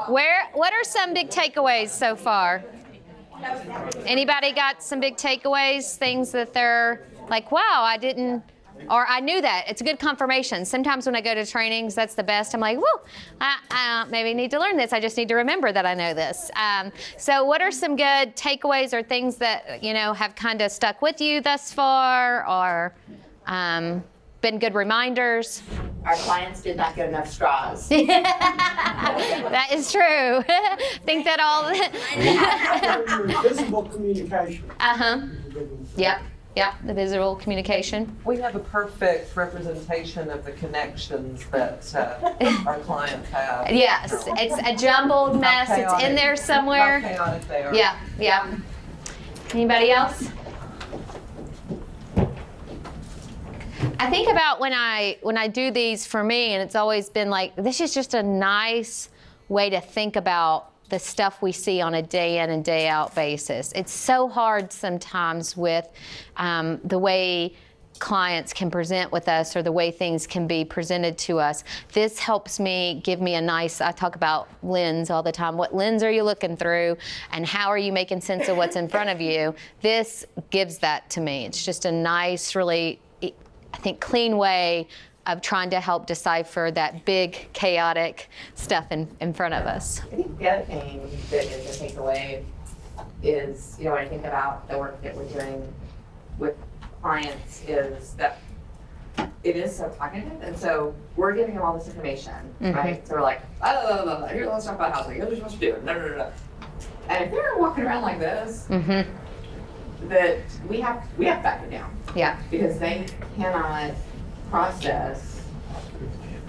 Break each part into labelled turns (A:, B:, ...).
A: What are some big takeaways so far? Anybody got some big takeaways, things that they're like, wow, I didn't, or I knew that. It's a good confirmation. Sometimes when I go to trainings, that's the best. I'm like, whoa, I maybe need to learn this. I just need to remember that I know this. So what are some good takeaways or things that, have kind of stuck with you thus far, or been good reminders?
B: Our clients did not get enough straws.
A: That is true. Think that all.
C: Visible communication.
A: Yep. The visual communication.
D: We have a perfect representation of the connections that our clients have.
A: Yes, it's a jumbled mess. It's in there somewhere.
D: How chaotic they are.
A: Yeah. Anybody else? I think about when I do these for me, and it's always been like, this is just a nice way to think about the stuff we see on a day in and day out basis. It's so hard sometimes with the way clients can present with us or the way things can be presented to us. This helps me give me a nice, I talk about lens all the time. What lens are you looking through, and how are you making sense of what's in front of you? This gives that to me. It's just a nice, really, I think, clean way of trying to help decipher that big, chaotic stuff in front of us.
B: I think the other thing that is a takeaway is, when I think about the work that we're doing with clients, is that it is so cognitive, and so we're giving them all this information, right? So we're like, here's all this stuff about housing, here's what you're supposed to do, And if they're walking around like this, that we have to back it down.
A: Yeah.
B: Because they cannot process,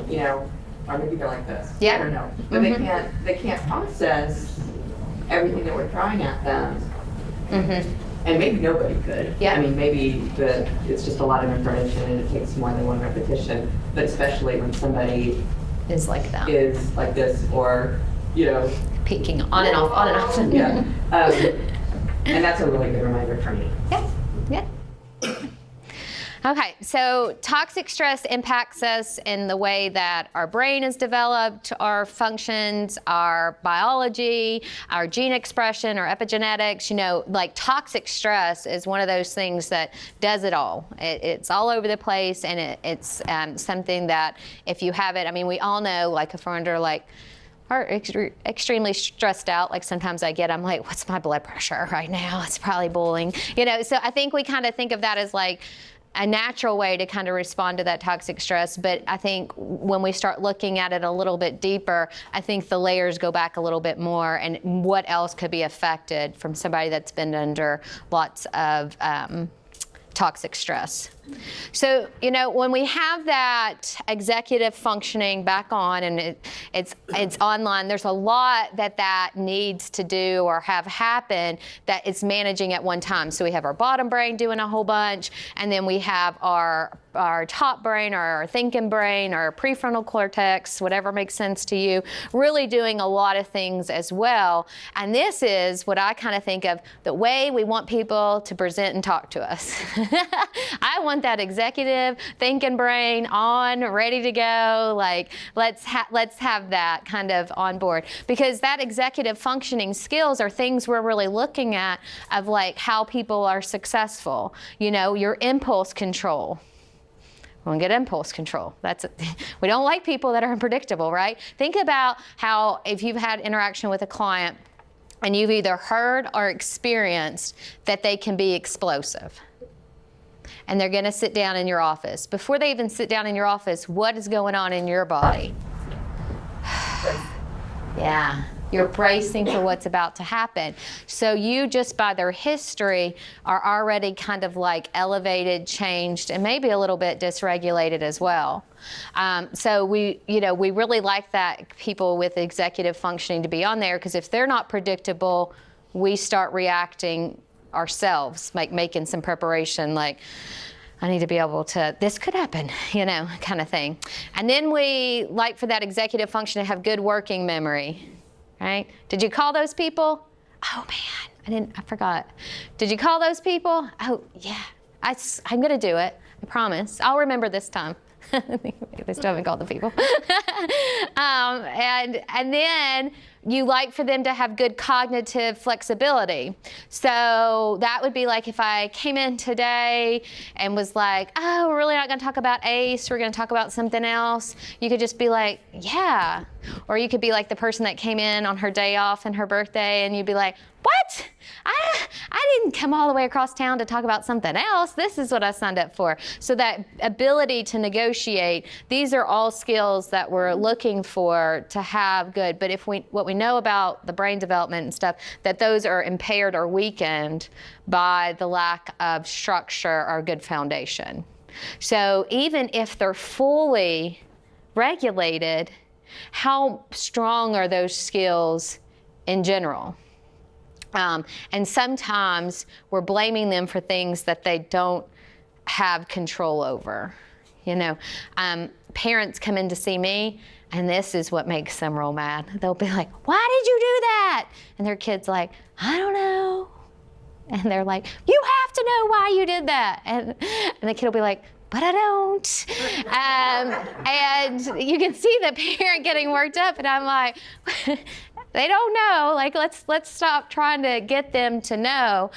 B: or maybe they're like this.
A: Yeah.
B: I don't know. But they can't process everything that we're throwing at them. And maybe nobody could.
A: Yeah.
B: I mean, maybe it's just a lot of information and it takes more than one repetition. But especially when somebody
A: Is like that.
B: is like this, or,
A: Peeking on and off.
B: yeah. And that's a really good reminder for me.
A: Yeah. Okay, so toxic stress impacts us in the way that our brain is developed, our functions, our biology, our gene expression, our epigenetics. Like toxic stress is one of those things that does it all. It's all over the place, and it's something that if you have it, I mean, we all know, like if we're under are extremely stressed out, like sometimes I'm like, what's my blood pressure right now? It's probably boiling. So I think we kind of think of that as like a natural way to kind of respond to that toxic stress. But I think when we start looking at it a little bit deeper, I think the layers go back a little bit more, and what else could be affected from somebody that's been under lots of toxic stress. So, when we have that executive functioning back on and it's online, there's a lot that needs to do or have happen that it's managing at one time. So we have our bottom brain doing a whole bunch, and then we have our top brain, or our thinking brain, or prefrontal cortex, whatever makes sense to you, really doing a lot of things as well. And this is what I kind of think of the way we want people to present and talk to us. I want that executive thinking brain on, ready to go. Like, let's have that kind of on board, because that executive functioning skills are things we're really looking at of like how people are successful. Your impulse control. We want to get impulse control. We don't like people that are unpredictable, right? Think about how if you've had interaction with a client and you've either heard or experienced that they can be explosive. And they're going to sit down in your office. Before they even sit down in your office, what is going on in your body? Yeah. You're bracing for what's about to happen. So you just by their history are already kind of like elevated, changed, and maybe a little bit dysregulated as well. So we really like that people with executive functioning to be on there, because if they're not predictable, we start reacting ourselves, like making some preparation, like, I need to be able to, this could happen, kind of thing. And then we like for that executive function to have good working memory, right? Did you call those people? Oh man, I forgot. Did you call those people? Oh yeah, I'm gonna do it, I promise. I'll remember this time. They still haven't called the people. And then you like for them to have good cognitive flexibility. So that would be like if I came in today and was like, oh, we're really not going to talk about ACE, we're going to talk about something else. You could just be like, yeah. Or you could be like the person that came in on her day off and her birthday, and you'd be like, what? I didn't come all the way across town to talk about something else. This is what I signed up for. So that ability to negotiate, these are all skills that we're looking for to have good. But what we know about the brain development and stuff, that those are impaired or weakened by the lack of structure or good foundation. So even if they're fully regulated, how strong are those skills in general? And sometimes we're blaming them for things that they don't have control over. You know, parents come in to see me, and this is what makes them real mad. They'll be like, why did you do that? And their kid's like, I don't know. And they're like, you have to know why you did that. And the kid will be like, but I don't. And you can see the parent getting worked up, and I'm like, they don't know. Like, let's stop trying to get them to know,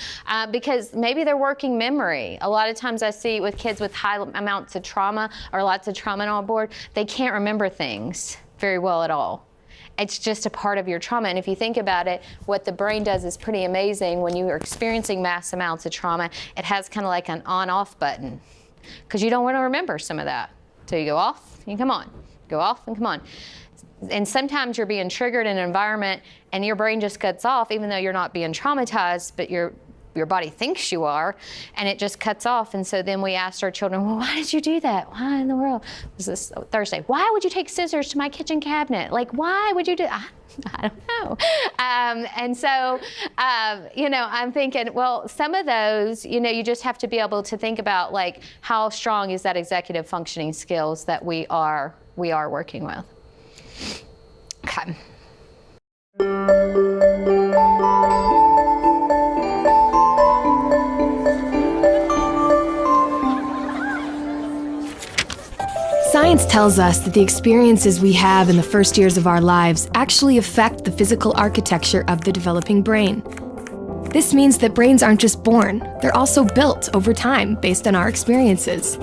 A: because maybe they're working memory. A lot of times I see with kids with high amounts of trauma or lots of trauma on board, they can't remember things very well at all. It's just a part of your trauma. And if you think about it, what the brain does is pretty amazing. When you are experiencing mass amounts of trauma, it has kind of like an on-off button, because you don't want to remember some of that. So you go off and come on, go off and come on. And sometimes you're being triggered in an environment and your brain just cuts off, even though you're not being traumatized, but your body thinks you are, and it just cuts off. And so then we asked our children, well, why did you do that? Why in the world? It was this Thursday. Why would you take scissors to my kitchen cabinet? Like, why would you do that? I don't know. And so, you know, I'm thinking, well, some of those, you know, you just have to be able to think about, like, how strong is that executive functioning skills that we are working with. Okay.
C: Science tells us that the experiences we have in the first years of our lives actually affect the physical architecture of the developing brain. This means that brains aren't just born, they're also built over time based on our experiences.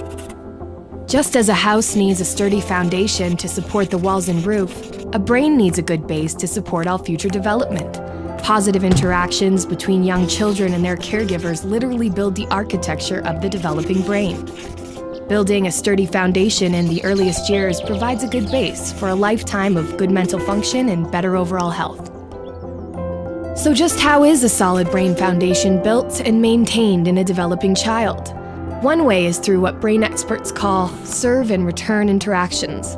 C: Just as a house needs a sturdy foundation to support the walls and roof, a brain needs a good base to support all future development. Positive interactions between young children and their caregivers literally build the architecture of the developing brain. Building a sturdy foundation in the earliest years provides a good base for a lifetime of good mental function and better overall health. So just how is a solid brain foundation built and maintained in a developing child? One way is through what brain experts call serve and return interactions.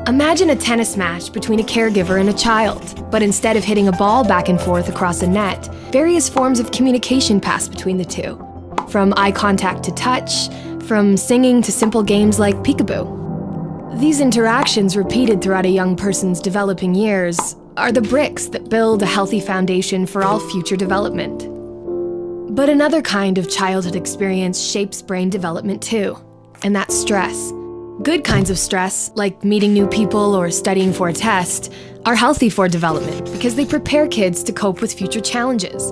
C: Imagine a tennis match between a caregiver and a child, but instead of hitting a ball back and forth across a net, various forms of communication pass between the two. From eye contact to touch, from singing to simple games like peekaboo. These interactions, repeated throughout a young person's developing years, are the bricks that build a healthy foundation for all future development. But another kind of childhood experience shapes brain development too, and that's stress. Good kinds of stress, like meeting new people or studying for a test, are healthy for development because they prepare kids to cope with future challenges.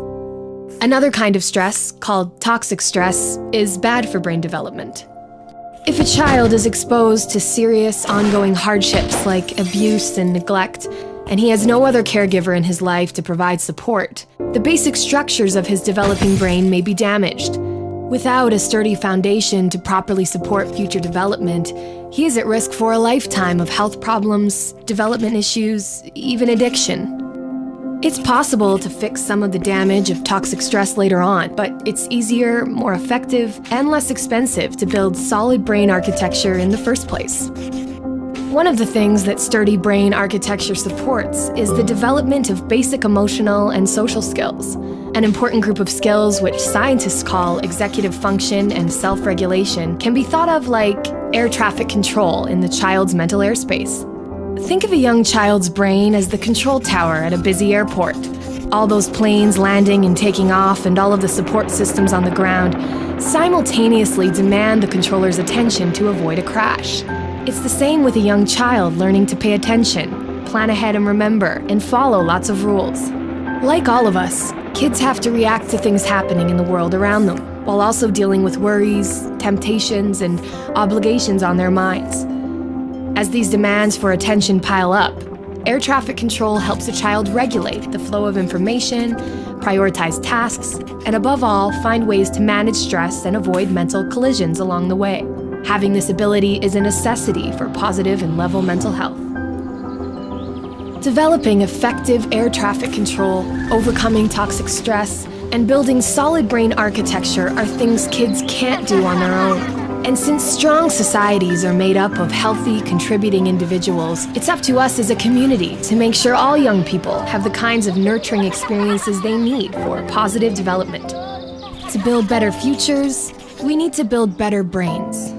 C: Another kind of stress, called toxic stress, is bad for brain development. If a child is exposed to serious, ongoing hardships like abuse and neglect, and he has no other caregiver in his life to provide support, the basic structures of his developing brain may be damaged. Without a sturdy foundation to properly support future development, he is at risk for a lifetime of health problems, development issues, even addiction. It's possible to fix some of the damage of toxic stress later on, but it's easier, more effective, and less expensive to build solid brain architecture in the first place. One of the things that sturdy brain architecture supports is the development of basic emotional and social skills, an important group of skills which scientists call executive function and self-regulation can be thought of like air traffic control in the child's mental airspace. Think of a young child's brain as the control tower at a busy airport. All those planes landing and taking off and all of the support systems on the ground simultaneously demand the controller's attention to avoid a crash. It's the same with a young child learning to pay attention, plan ahead and remember, and follow lots of rules. Like all of us, kids have to react to things happening in the world around them, while also dealing with worries, temptations, and obligations on their minds. As these demands for attention pile up, air traffic control helps a child regulate the flow of information, prioritize tasks, and above all, find ways to manage stress and avoid mental collisions along the way. Having this ability is a necessity for positive and level mental health. Developing effective air traffic control, overcoming toxic stress, and building solid brain architecture are things kids can't do on their own. And since strong societies are made up of healthy, contributing individuals, it's up to us as a community to make sure all young people have the kinds of nurturing experiences they need for positive development. To build better futures, we need to build better brains.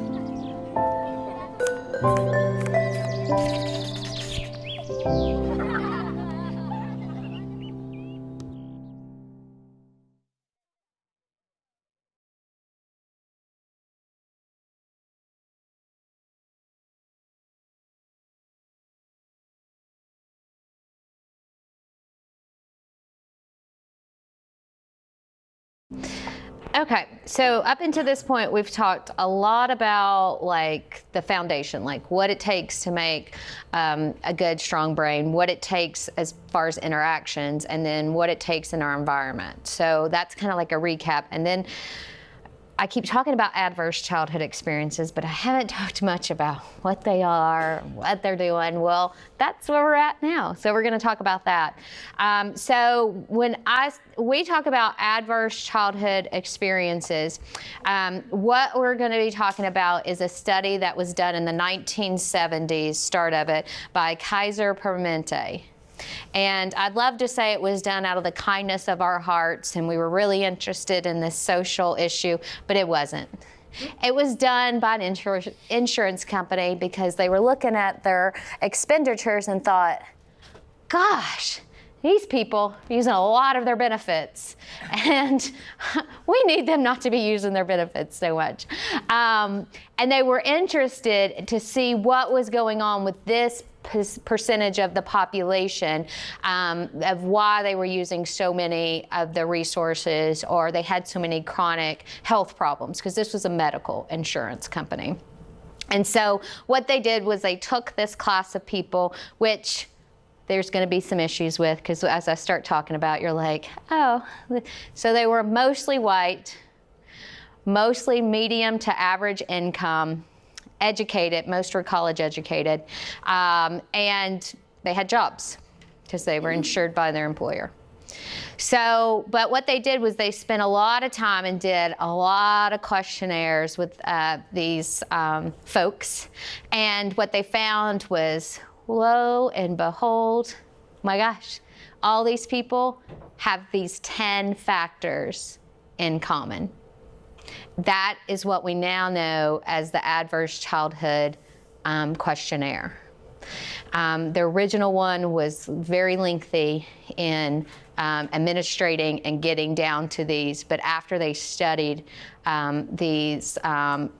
A: Okay, so up until this point, we've talked a lot about like the foundation, like what it takes to make a good, strong brain, what it takes as far as interactions, and then what it takes in our environment. So that's kind of like a recap. And then I keep talking about adverse childhood experiences, but I haven't talked much about what they are, what they're doing. Well, that's where we're at now. So we're going to talk about that. So when we talk about adverse childhood experiences, what we're going to be talking about is a study that was done in the 1970s, start of it, by Kaiser Permanente. And I'd love to say it was done out of the kindness of our hearts and we were really interested in this social issue, but it wasn't. It was done by an insurance company because they were looking at their expenditures and thought, gosh, these people are using a lot of their benefits, and we need them not to be using their benefits so much. And they were interested to see what was going on with this percentage of the population, of why they were using so many of the resources, or they had so many chronic health problems, because this was a medical insurance company. And so what they did was they took this class of people, which there's going to be some issues with, because as I start talking about, you're like, oh. So they were mostly white, mostly medium to average income, educated, most were college educated, and they had jobs because they were insured by their employer. So, but what they did was they spent a lot of time and did a lot of questionnaires with these folks, and what they found was, lo and behold, my gosh, all these people have these 10 factors in common. That is what we now know as the Adverse Childhood Questionnaire. The original one was very lengthy in administrating and getting down to these, but after they studied these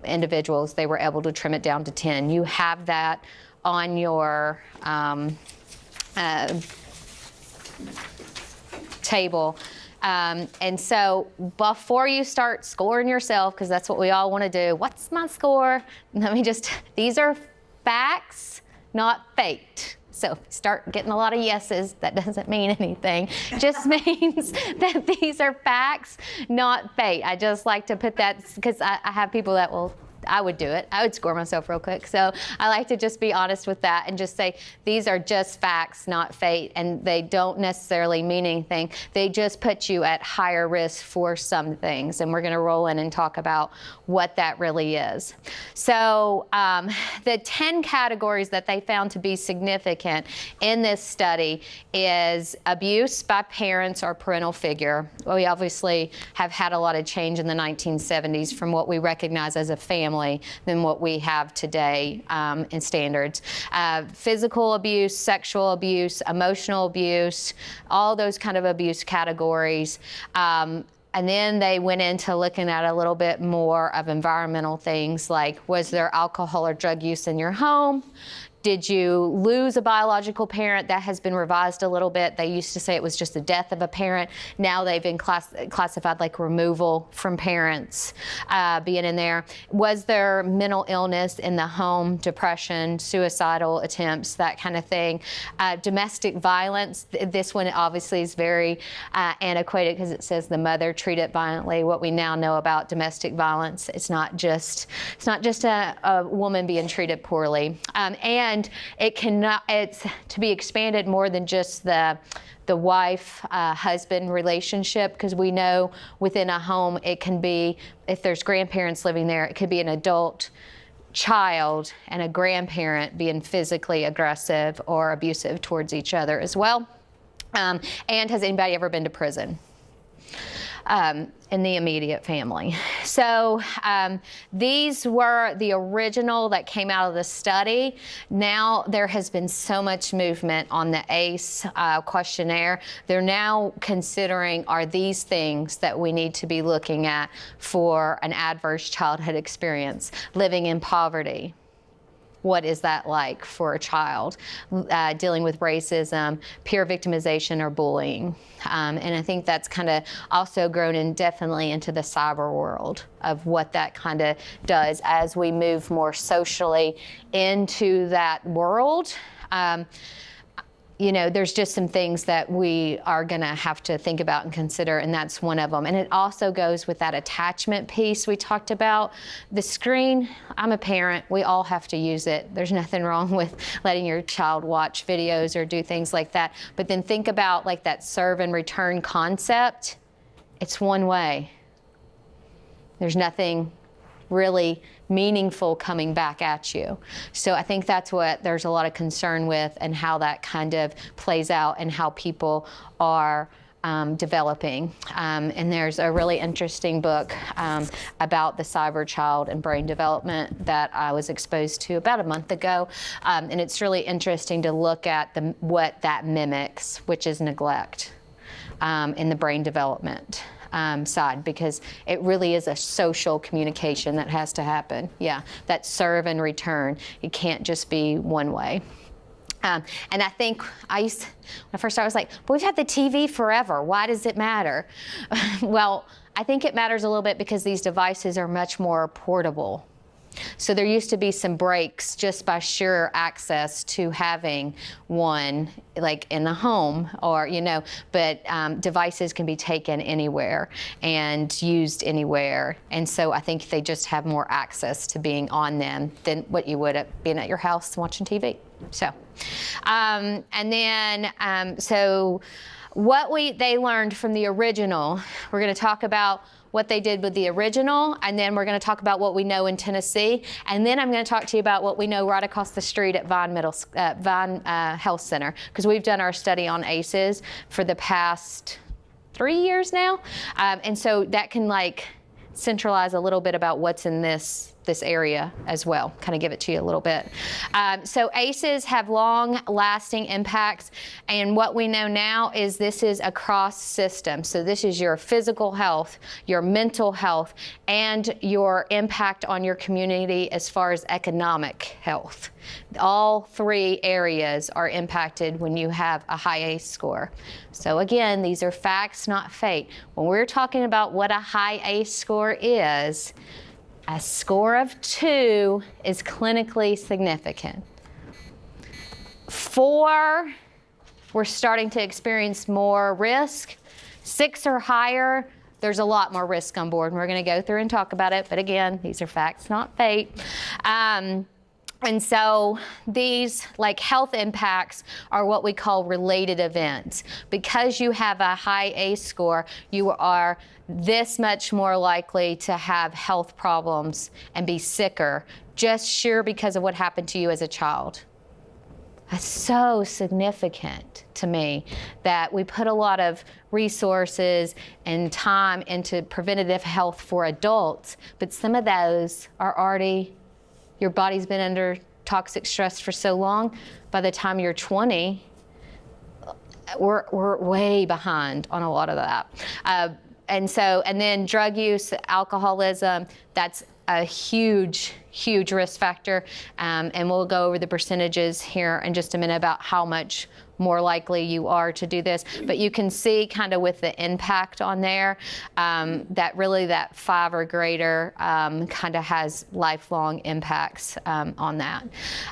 A: individuals, they were able to trim it down to 10. You have that on your table. And so before you start scoring yourself, because that's what we all want to do, what's my score? Let me just, these are facts, not faked. So start getting a lot of yeses. That doesn't mean anything. Just means that these are facts, not fake. I just like to put that, because I have people that will, I would do it. I would score myself real quick. So I like to just be honest with that and just say these are just facts, not fate, and they don't necessarily mean anything. They just put you at higher risk for some things, and we're going to roll in and talk about what that really is. So the 10 categories that they found to be significant in this study is abuse by parents or parental figure. Well, we obviously have had a lot of change in the 1970s from what we recognize as a family than what we have today in standards. Physical abuse, sexual abuse, emotional abuse, all those kind of abuse categories. And then they went into looking at a little bit more of environmental things, like was there alcohol or drug use in your home? Did you lose a biological parent? That has been revised a little bit. They used to say it was just the death of a parent. Now they've been classified like removal from parents being in there. Was there mental illness in the home, depression, suicidal attempts, that kind of thing? Domestic violence, this one obviously is very antiquated because it says the mother treated violently. What we now know about domestic violence, it's not just a woman being treated poorly. And it's to be expanded more than just the wife-husband relationship, because we know within a home it can be, if there's grandparents living there, it could be an adult child and a grandparent being physically aggressive or abusive towards each other as well. And has anybody ever been to prison? In the immediate family. So these were the original that came out of the study. Now there has been so much movement on the ACE questionnaire. They're now considering, are these things that we need to be looking at for an adverse childhood experience? Living in poverty. What is that like for a child? Dealing with racism, peer victimization, or bullying. And I think that's kind of also grown in definitely into the cyber world of what that kind of does as we move more socially into that world. You know, there's just some things that we are going to have to think about and consider, and that's one of them. And it also goes with that attachment piece we talked about. The screen, I'm a parent, we all have to use it. There's nothing wrong with letting your child watch videos or do things like that. But then think about like that serve and return concept. It's one way. There's nothing really meaningful coming back at you. So I think that's what there's a lot of concern with, and how that kind of plays out and how people are developing. And there's a really interesting book about the cyber child and brain development that I was exposed to about a month ago. And it's really interesting to look at what that mimics, which is neglect in the brain development side, because it really is a social communication that has to happen. Yeah, that serve and return. It can't just be one way. And I think when I first started, I was like, but we've had the TV forever. Why does it matter? Well, I think it matters a little bit because these devices are much more portable. So there used to be some breaks just by sheer access to having one, like in the home, or, you know, but devices can be taken anywhere and used anywhere. And so I think they just have more access to being on them than what you would at being at your house watching TV. So, so what they learned from the original, we're going to talk about what they did with the original, and then we're going to talk about what we know in Tennessee, and then I'm going to talk to you about what we know right across the street at Vine Health Center, because we've done our study on ACEs for the past 3 years now, and so that can like centralize a little bit about what's in this area as well, kind of give it to you a little bit. So ACEs have long-lasting impacts, and what we know now is this is across systems. So this is your physical health, your mental health, and your impact on your community as far as economic health. All three areas are impacted when you have a high ACE score. So again, these are facts, not fate. When we're talking about what a high ACE score is, a score of 2 is clinically significant. 4, we're starting to experience more risk. 6 or higher, there's a lot more risk on board. And we're going to go through and talk about it. But again, these are facts, not fate. And so these like health impacts are what we call related events. Because you have a high ACE score, you are this much more likely to have health problems and be sicker, just sure because of what happened to you as a child. That's so significant to me that we put a lot of resources and time into preventative health for adults, but some of those are already, your body's been under toxic stress for so long, by the time you're 20, we're way behind on a lot of that. And then drug use, alcoholism, that's a huge risk factor, and we'll go over the percentages here in just a minute about how much more likely you are to do this. But you can see kind of with the impact on there that really that 5 or greater kind of has lifelong impacts on that.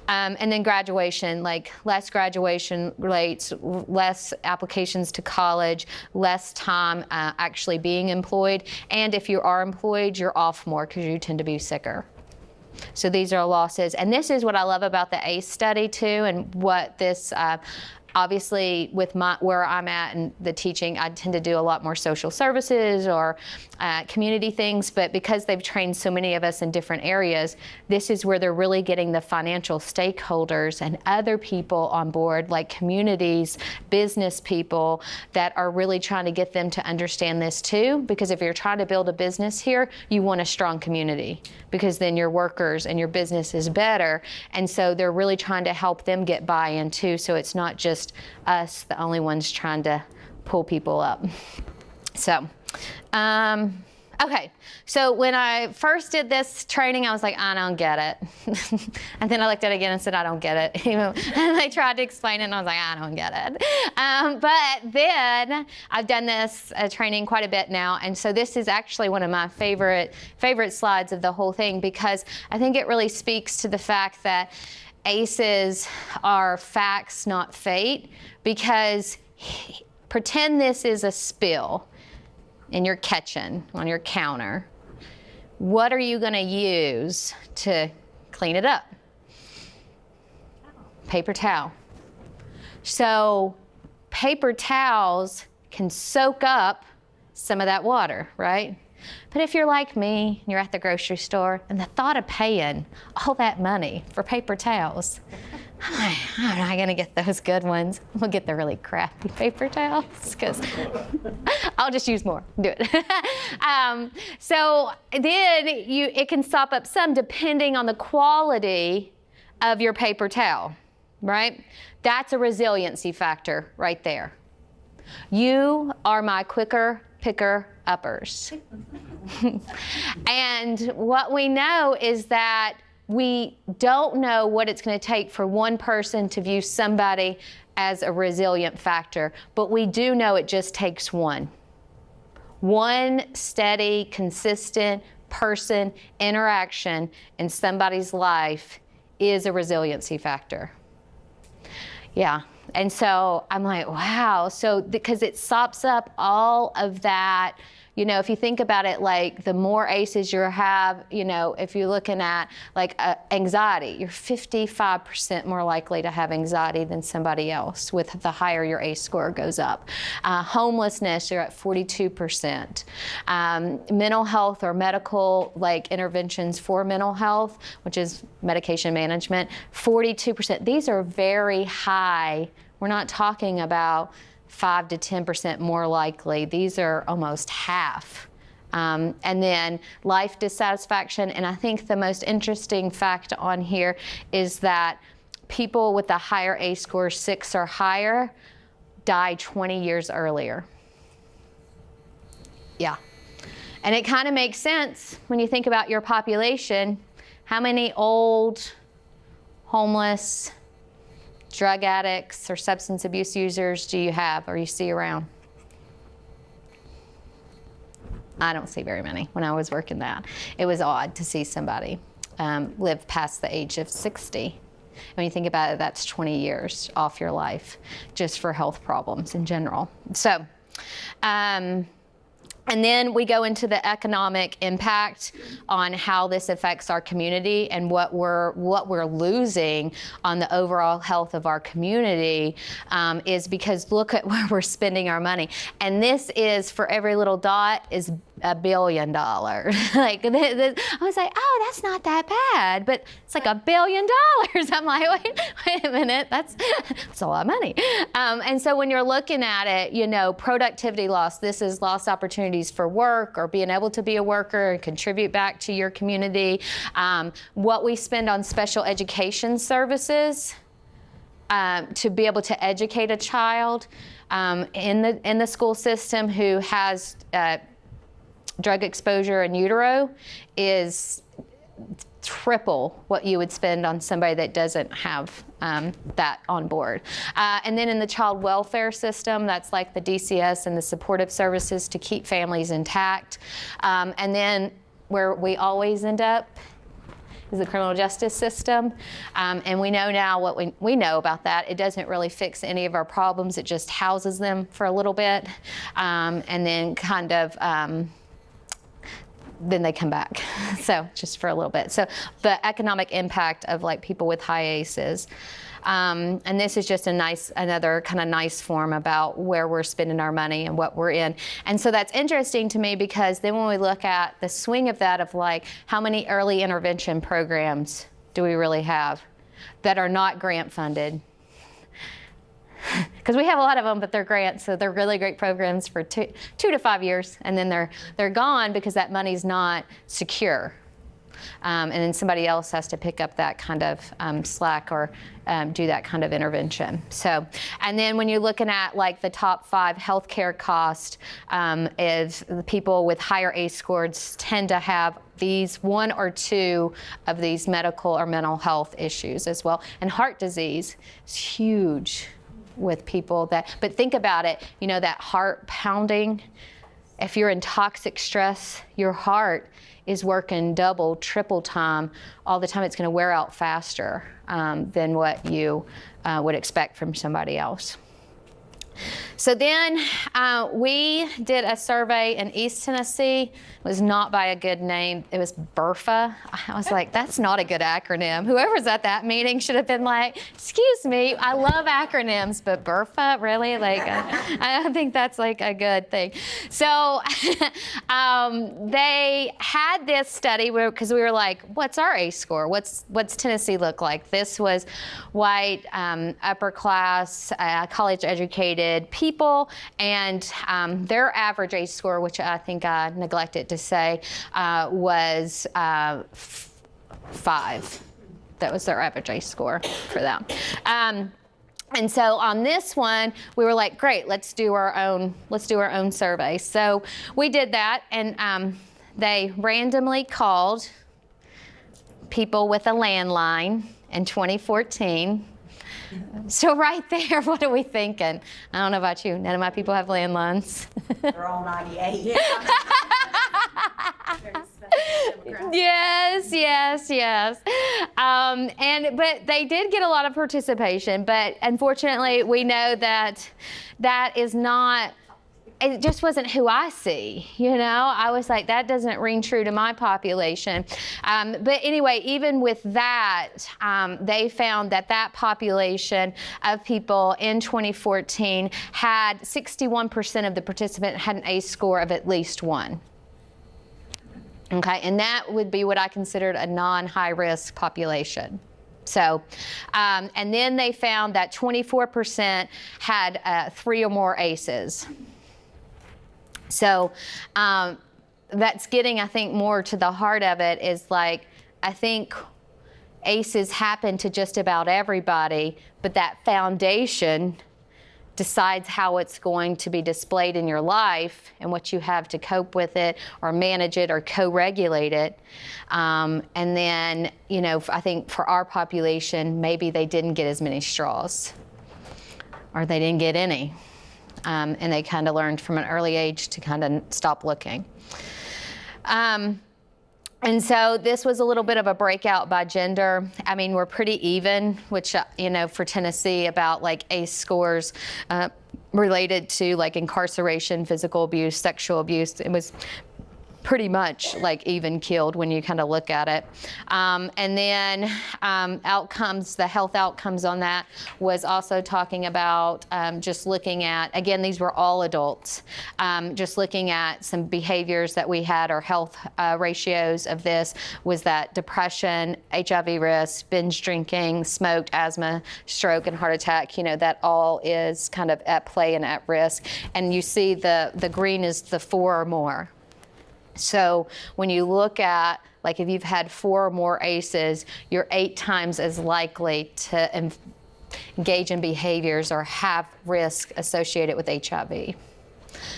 A: And then graduation, like less graduation rates, less applications to college, less time actually being employed. And if you are employed, you're off more because you tend to be sicker. So these are losses. And this is what I love about the ACE study too, and what this obviously with where I'm at and the teaching, I tend to do a lot more social services or community things, but because they've trained so many of us in different areas, this is where they're really getting the financial stakeholders and other people on board, like communities, business people, that are really trying to get them to understand this too, because if you're trying to build a business here, you want a strong community, because then your workers and your business is better, and so they're really trying to help them get buy-in too, so it's not just us, the only ones trying to pull people up. So, okay. So when I first did this training, I was like, I don't get it. And then I looked at it again and said, I don't get it. And they tried to explain it, and I was like, I don't get it. But then I've done this training quite a bit now, and so this is actually one of my favorite slides of the whole thing, because I think it really speaks to the fact that ACEs are facts, not fate, because pretend this is a spill in your kitchen on your counter. What are you going to use to clean it up? Paper towel. So paper towels can soak up some of that water, right? But if you're like me, you're at the grocery store, and the thought of paying all that money for paper towels, I'm like, how am I going to get those good ones? We'll get the really crappy paper towels, because I'll just use more. Do it. So then it can sop up some depending on the quality of your paper towel, right? That's a resiliency factor right there. You are my quicker picker uppers. And what we know is that we don't know what it's going to take for one person to view somebody as a resilient factor, but we do know it just takes one. One steady, consistent person interaction in somebody's life is a resiliency factor. Yeah. And so I'm like, wow. So because it sops up all of that, you know, if you think about it, like the more ACEs you have, you know, if you're looking at like anxiety, you're 55% more likely to have anxiety than somebody else with the higher your ACE score goes up. Homelessness, you're at 42%. Mental health or medical like interventions for mental health, which is medication management, 42%. These are very high. We're not talking about 5 to 10% more likely. These are almost half. And then life dissatisfaction. And I think the most interesting fact on here is that people with a higher ACE score, 6 or higher, die 20 years earlier. Yeah. And it kind of makes sense when you think about your population. How many old, homeless, drug addicts or substance abuse users do you have or you see around? I don't see very many. When I was working that, it was odd to see somebody live past the age of 60. When you think about it, that's 20 years off your life just for health problems in general. So, and then we go into the economic impact on how this affects our community and what we're losing on the overall health of our community is because look at where we're spending our money. And this is, for every little dot, is $1 billion. Like, I was like, oh, that's not that bad, but it's like $1 billion. I'm like, wait a minute, that's a lot of money. And so when you're looking at it, you know, productivity loss, this is lost opportunities for work or being able to be a worker and contribute back to your community. What we spend on special education services to be able to educate a child in the school system who has drug exposure in utero is triple what you would spend on somebody that doesn't have that on board. And then in the child welfare system, that's like the DCS and the supportive services to keep families intact. And then where we always end up is the criminal justice system. And we know now what we know about that. It doesn't really fix any of our problems. It just houses them for a little bit, and then kind of then they come back. So just for a little bit. So the economic impact of like people with high ACEs. And this is just another kind of nice form about where we're spending our money and what we're in. And so that's interesting to me because then when we look at the swing of that of like how many early intervention programs do we really have that are not grant funded? Because we have a lot of them, but they're grants, so they're really great programs for 2 to 5 years, and then they're gone because that money's not secure. And then somebody else has to pick up that kind of slack or do that kind of intervention. So, and then when you're looking at like the top 5 healthcare cost, is the people with higher ACE scores tend to have these 1 or 2 of these medical or mental health issues as well. And heart disease is huge with people that, but think about it, you know, that heart pounding, if you're in toxic stress, your heart is working double, triple time all the time. It's going to wear out faster than what you would expect from somebody else. So then we did a survey in East Tennessee. It was not by a good name. It was BRFA. I was like, that's not a good acronym. Whoever's at that meeting should have been like, excuse me, I love acronyms, but BRFA, really? Like, I don't think that's like a good thing. So they had this study because we were like, what's our ACE score? What's Tennessee look like? This was white, upper class, college educated people, and their average ACE score, which I think I neglected to say, was 5. That was their average ACE score for them. And so on this one, we were like, great, let's do our own survey. So we did that, and they randomly called people with a landline in 2014. So right there, what are we thinking? I don't know about you. None of my people have landlines.
E: They're all 98.
A: Yes. But they did get a lot of participation. But unfortunately, we know that is not. It just wasn't who I see, you know? I was like, that doesn't ring true to my population. But anyway, even with that, they found that population of people in 2014 had 61% of the participants had an ACE score of at least 1. Okay, and that would be what I considered a non-high risk population. So, and then they found that 24% had 3 or more ACEs. So that's getting, I think, more to the heart of it is like, I think ACEs happen to just about everybody, but that foundation decides how it's going to be displayed in your life and what you have to cope with it or manage it or co-regulate it. And then, you know, I think for our population, maybe they didn't get as many straws or they didn't get any. And they kind of learned from an early age to kind of stop looking. And so this was a little bit of a breakout by gender. I mean, we're pretty even, which, you know, for Tennessee about like ACE scores related to like incarceration, physical abuse, sexual abuse. It was pretty much like even keeled when you kind of look at it. And then outcomes, the health outcomes on that was also talking about just looking at, again, these were all adults, just looking at some behaviors that we had or health ratios of this was that depression, HIV risk, binge drinking, smoked, asthma, stroke, and heart attack, you know, that all is kind of at play and at risk. And you see the green is the 4 or more. So when you look at, like if you've had 4 or more ACEs, you're 8 times as likely to engage in behaviors or have risk associated with HIV.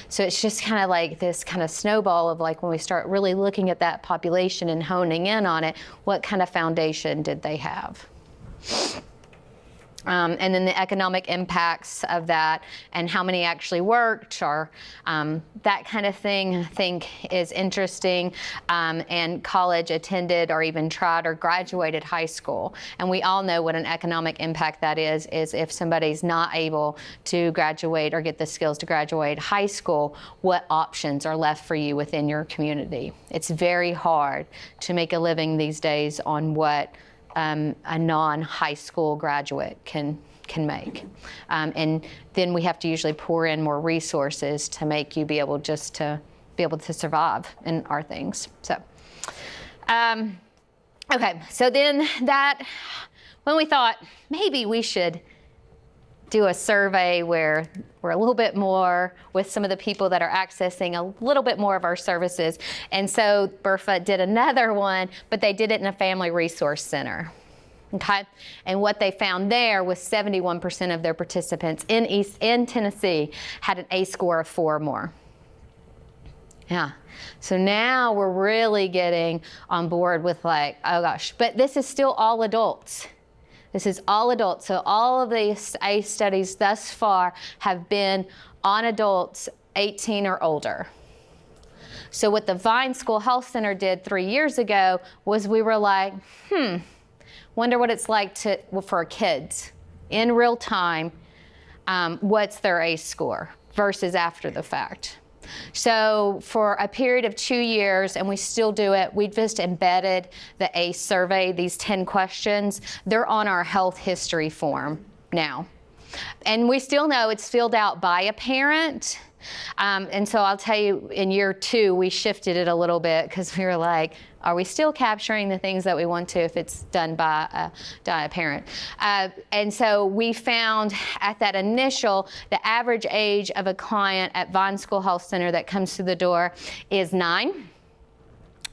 A: So it's just kind of like this kind of snowball of like when we start really looking at that population and honing in on it, what kind of foundation did they have? And then the economic impacts of that and how many actually worked or that kind of thing I think is interesting. And college attended or even tried or graduated high school. And we all know what an economic impact that is if somebody's not able to graduate or get the skills to graduate high school, what options are left for you within your community. It's very hard to make a living these days on what a non-high school graduate can make. And then we have to usually pour in more resources to make you be able to survive in our things. So, okay, so then when we thought maybe we should do a survey where we're a little bit more with some of the people that are accessing a little bit more of our services. And so BRFA did another one, but they did it in a family resource center. Okay, and what they found there was 71% of their participants in Tennessee had an ACE score of 4 or more. Yeah, so now we're really getting on board with like, oh gosh, but this is still all adults. This is all adults. So all of these ACE studies thus far have been on adults 18 or older. So what the Vine School Health Center did 3 years ago was we were like, wonder what it's like for kids in real time, what's their ACE score versus after the fact. So for a period of 2 years, and we still do it, we just embedded the ACE survey, these 10 questions. They're on our health history form now. And we still know it's filled out by a parent. And so I'll tell you, in year 2, we shifted it a little bit because we were like, are we still capturing the things that we want to if it's done by a parent? And so we found at that initial, the average age of a client at Vine School Health Center that comes through the door is 9.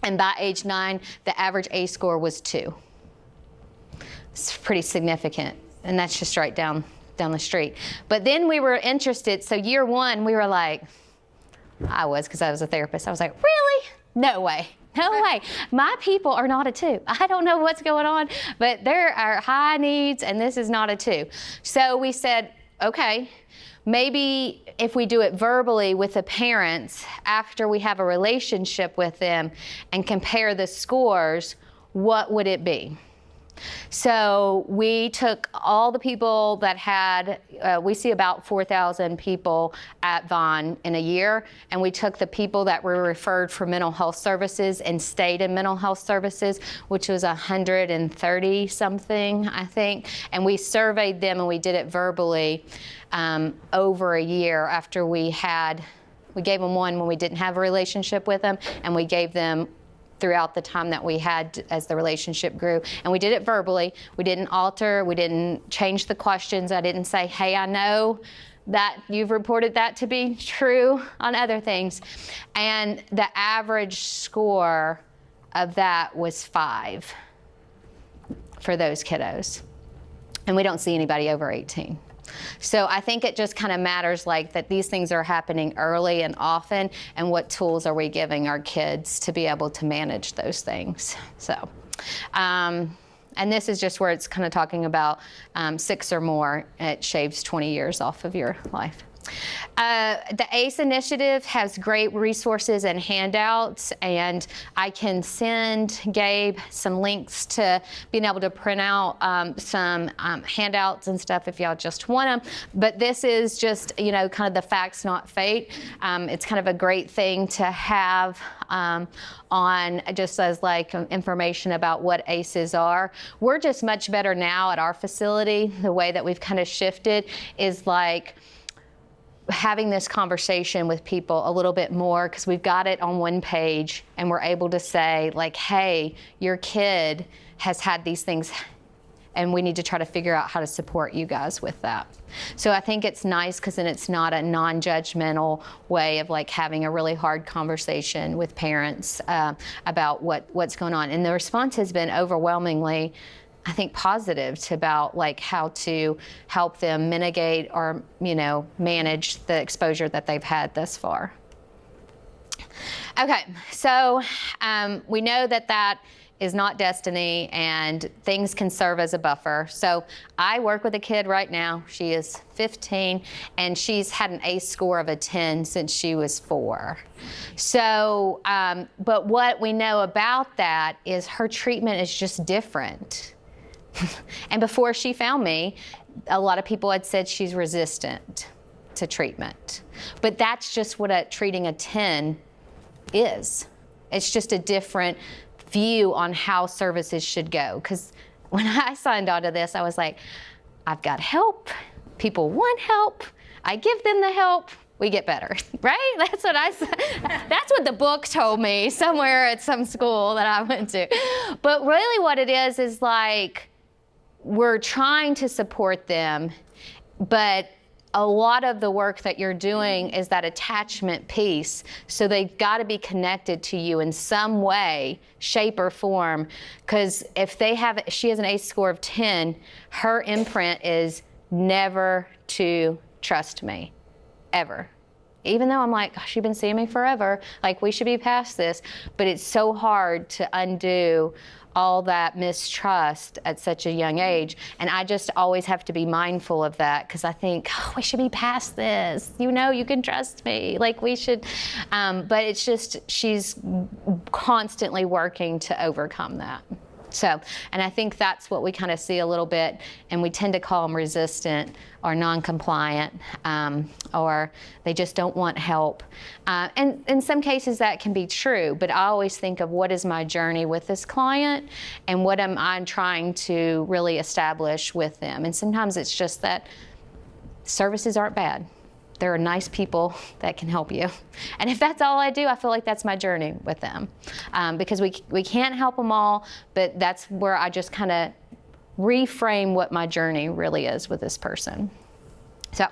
A: And by age 9, the average ACE score was 2. It's pretty significant. And that's just right down the street. But then we were interested. So year 1, we were like, because I was a therapist. I was like, really? No way. No way. My people are not a 2. I don't know what's going on, but there are high needs, and this is not a 2. So we said, okay, maybe if we do it verbally with the parents after we have a relationship with them and compare the scores, what would it be? So we took all the people that had, we see about 4,000 people at Vine in a year, and we took the people that were referred for mental health services and stayed in mental health services, which was 130 something, I think, and we surveyed them and we did it verbally over a year after we gave them one when we didn't have a relationship with them, and we gave them throughout the time that we had as the relationship grew. And we did it verbally. We didn't alter, we didn't change the questions. I didn't say, hey, I know that you've reported that to be true on other things. And the average score of that was 5 for those kiddos. And we don't see anybody over 18. So I think it just kind of matters like that these things are happening early and often, and what tools are we giving our kids to be able to manage those things. So, and this is just where it's kind of talking about 6 or more, it shaves 20 years off of your life. The ACE initiative has great resources and handouts, and I can send Gabe some links to being able to print out some handouts and stuff if y'all just want them. But this is just, kind of the facts, not fate. It's kind of a great thing to have on just as like information about what ACEs are. We're just much better now at our facility. The way that we've kind of shifted is like having this conversation with people a little bit more, because we've got it on one page and we're able to say like, hey, your kid has had these things and we need to try to figure out how to support you guys with that. So I think it's nice because then it's not a non-judgmental way of like having a really hard conversation with parents about what's going on. And the response has been overwhelmingly, I think, positive to about like how to help them mitigate or, manage the exposure that they've had thus far. Okay, so we know that is not destiny, and things can serve as a buffer. So I work with a kid right now. She is 15, and she's had an ACE score of a 10 since she was 4. So, but what we know about that is her treatment is just different. And before she found me, a lot of people had said she's resistant to treatment. But that's just what treating a 10 is. It's just a different view on how services should go. Because when I signed on to this, I was like, I've got help. People want help. I give them the help. We get better, right? That's what that's what the book told me somewhere at some school that I went to. But really what it is like, we're trying to support them, but a lot of the work that you're doing is that attachment piece. So they've got to be connected to you in some way, shape or form. Because if she has an ACE score of 10, her imprint is never to trust me, ever. Even though I'm like, gosh, you've been seeing me forever. Like, we should be past this. But it's so hard to undo all that mistrust at such a young age. And I just always have to be mindful of that, because I think, we should be past this. You can trust me. Like, we should. But it's just, she's constantly working to overcome that. So, and I think that's what we kind of see a little bit, and we tend to call them resistant or non-compliant, or they just don't want help. And in some cases that can be true, but I always think of what is my journey with this client and what am I trying to really establish with them. And sometimes it's just that services aren't bad. There are nice people that can help you. And if that's all I do, I feel like that's my journey with them. Because we can't help them all, but that's where I just kind of reframe what my journey really is with this person. So,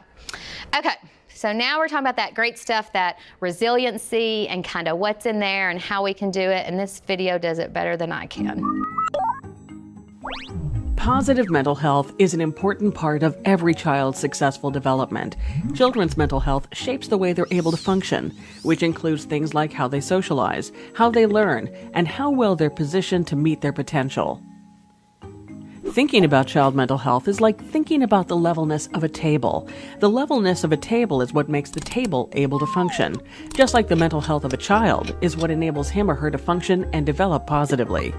A: okay. So now we're talking about that great stuff, that resiliency and kind of what's in there and how we can do it. And this video does it better than I can.
F: Positive mental health is an important part of every child's successful development. Children's mental health shapes the way they're able to function, which includes things like how they socialize, how they learn, and how well they're positioned to meet their potential. Thinking about child mental health is like thinking about the levelness of a table. The levelness of a table is what makes the table able to function, just like the mental health of a child is what enables him or her to function and develop positively.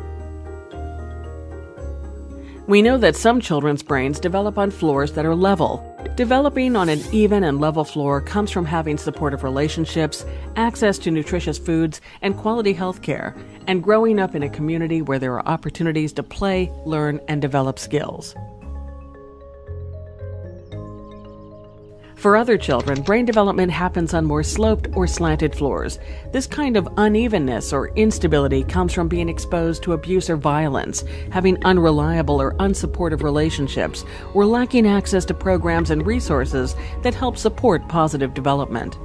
F: We know that some children's brains develop on floors that are level. Developing on an even and level floor comes from having supportive relationships, access to nutritious foods, and quality health care, and growing up in a community where there are opportunities to play, learn, and develop skills. For other children, brain development happens on more sloped or slanted floors. This kind of unevenness or instability comes from being exposed to abuse or violence, having unreliable or unsupportive relationships, or lacking access to programs and resources that help support positive development.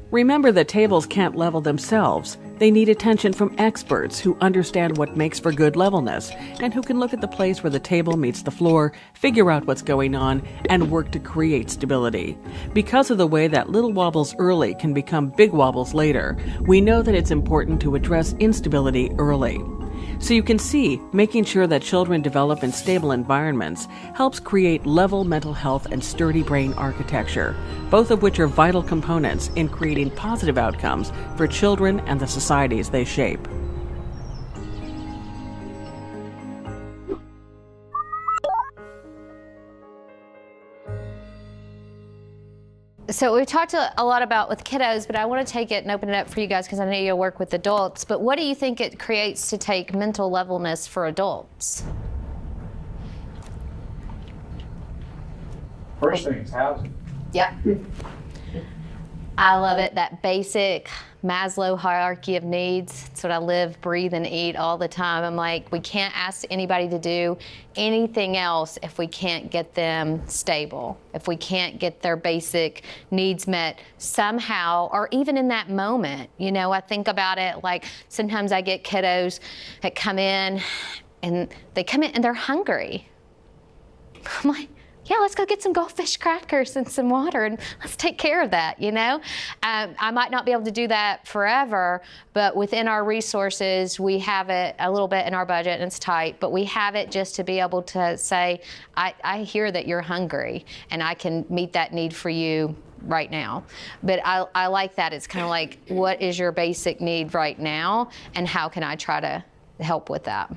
F: Remember that tables can't level themselves. They need attention from experts who understand what makes for good levelness and who can look at the place where the table meets the floor, figure out what's going on, and work to create stability. Because of the way that little wobbles early can become big wobbles later, we know that it's important to address instability early. So you can see, making sure that children develop in stable environments helps create level mental health and sturdy brain architecture, both of which are vital components in creating positive outcomes for children and the societies they shape.
A: So we've talked a lot about with kiddos, but I want to take it and open it up for you guys because I know you work with adults. But what do you think it creates to take mental levelness for adults?
G: First thing is housing.
A: Yep. I love it, that basic Maslow hierarchy of needs. It's what I live, breathe, and eat all the time. I'm like, we can't ask anybody to do anything else if we can't get them stable, if we can't get their basic needs met somehow, or even in that moment. I think about it like sometimes I get kiddos that come in And they come in and they're hungry. I'm like, yeah, let's go get some goldfish crackers and some water and let's take care of that, you know? I might not be able to do that forever, but within our resources, we have it a little bit in our budget and it's tight, but we have it just to be able to say, I hear that you're hungry and I can meet that need for you right now. But I like that. It's kind of like, what is your basic need right now and how can I try to help with that?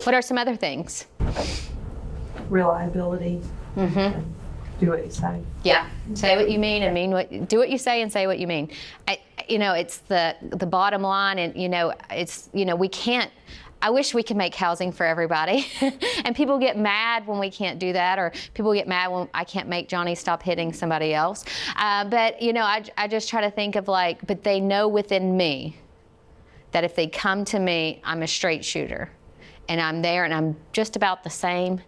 A: What are some other things?
D: Reliability. Do what you say.
A: Yeah, say what you mean and do what you say and say what you mean. It's the bottom line, and we can't. I wish we could make housing for everybody, and people get mad when we can't do that, or people get mad when I can't make Johnny stop hitting somebody else. But I just try to think of but they know within me that if they come to me, I'm a straight shooter, and I'm there, and I'm just about the same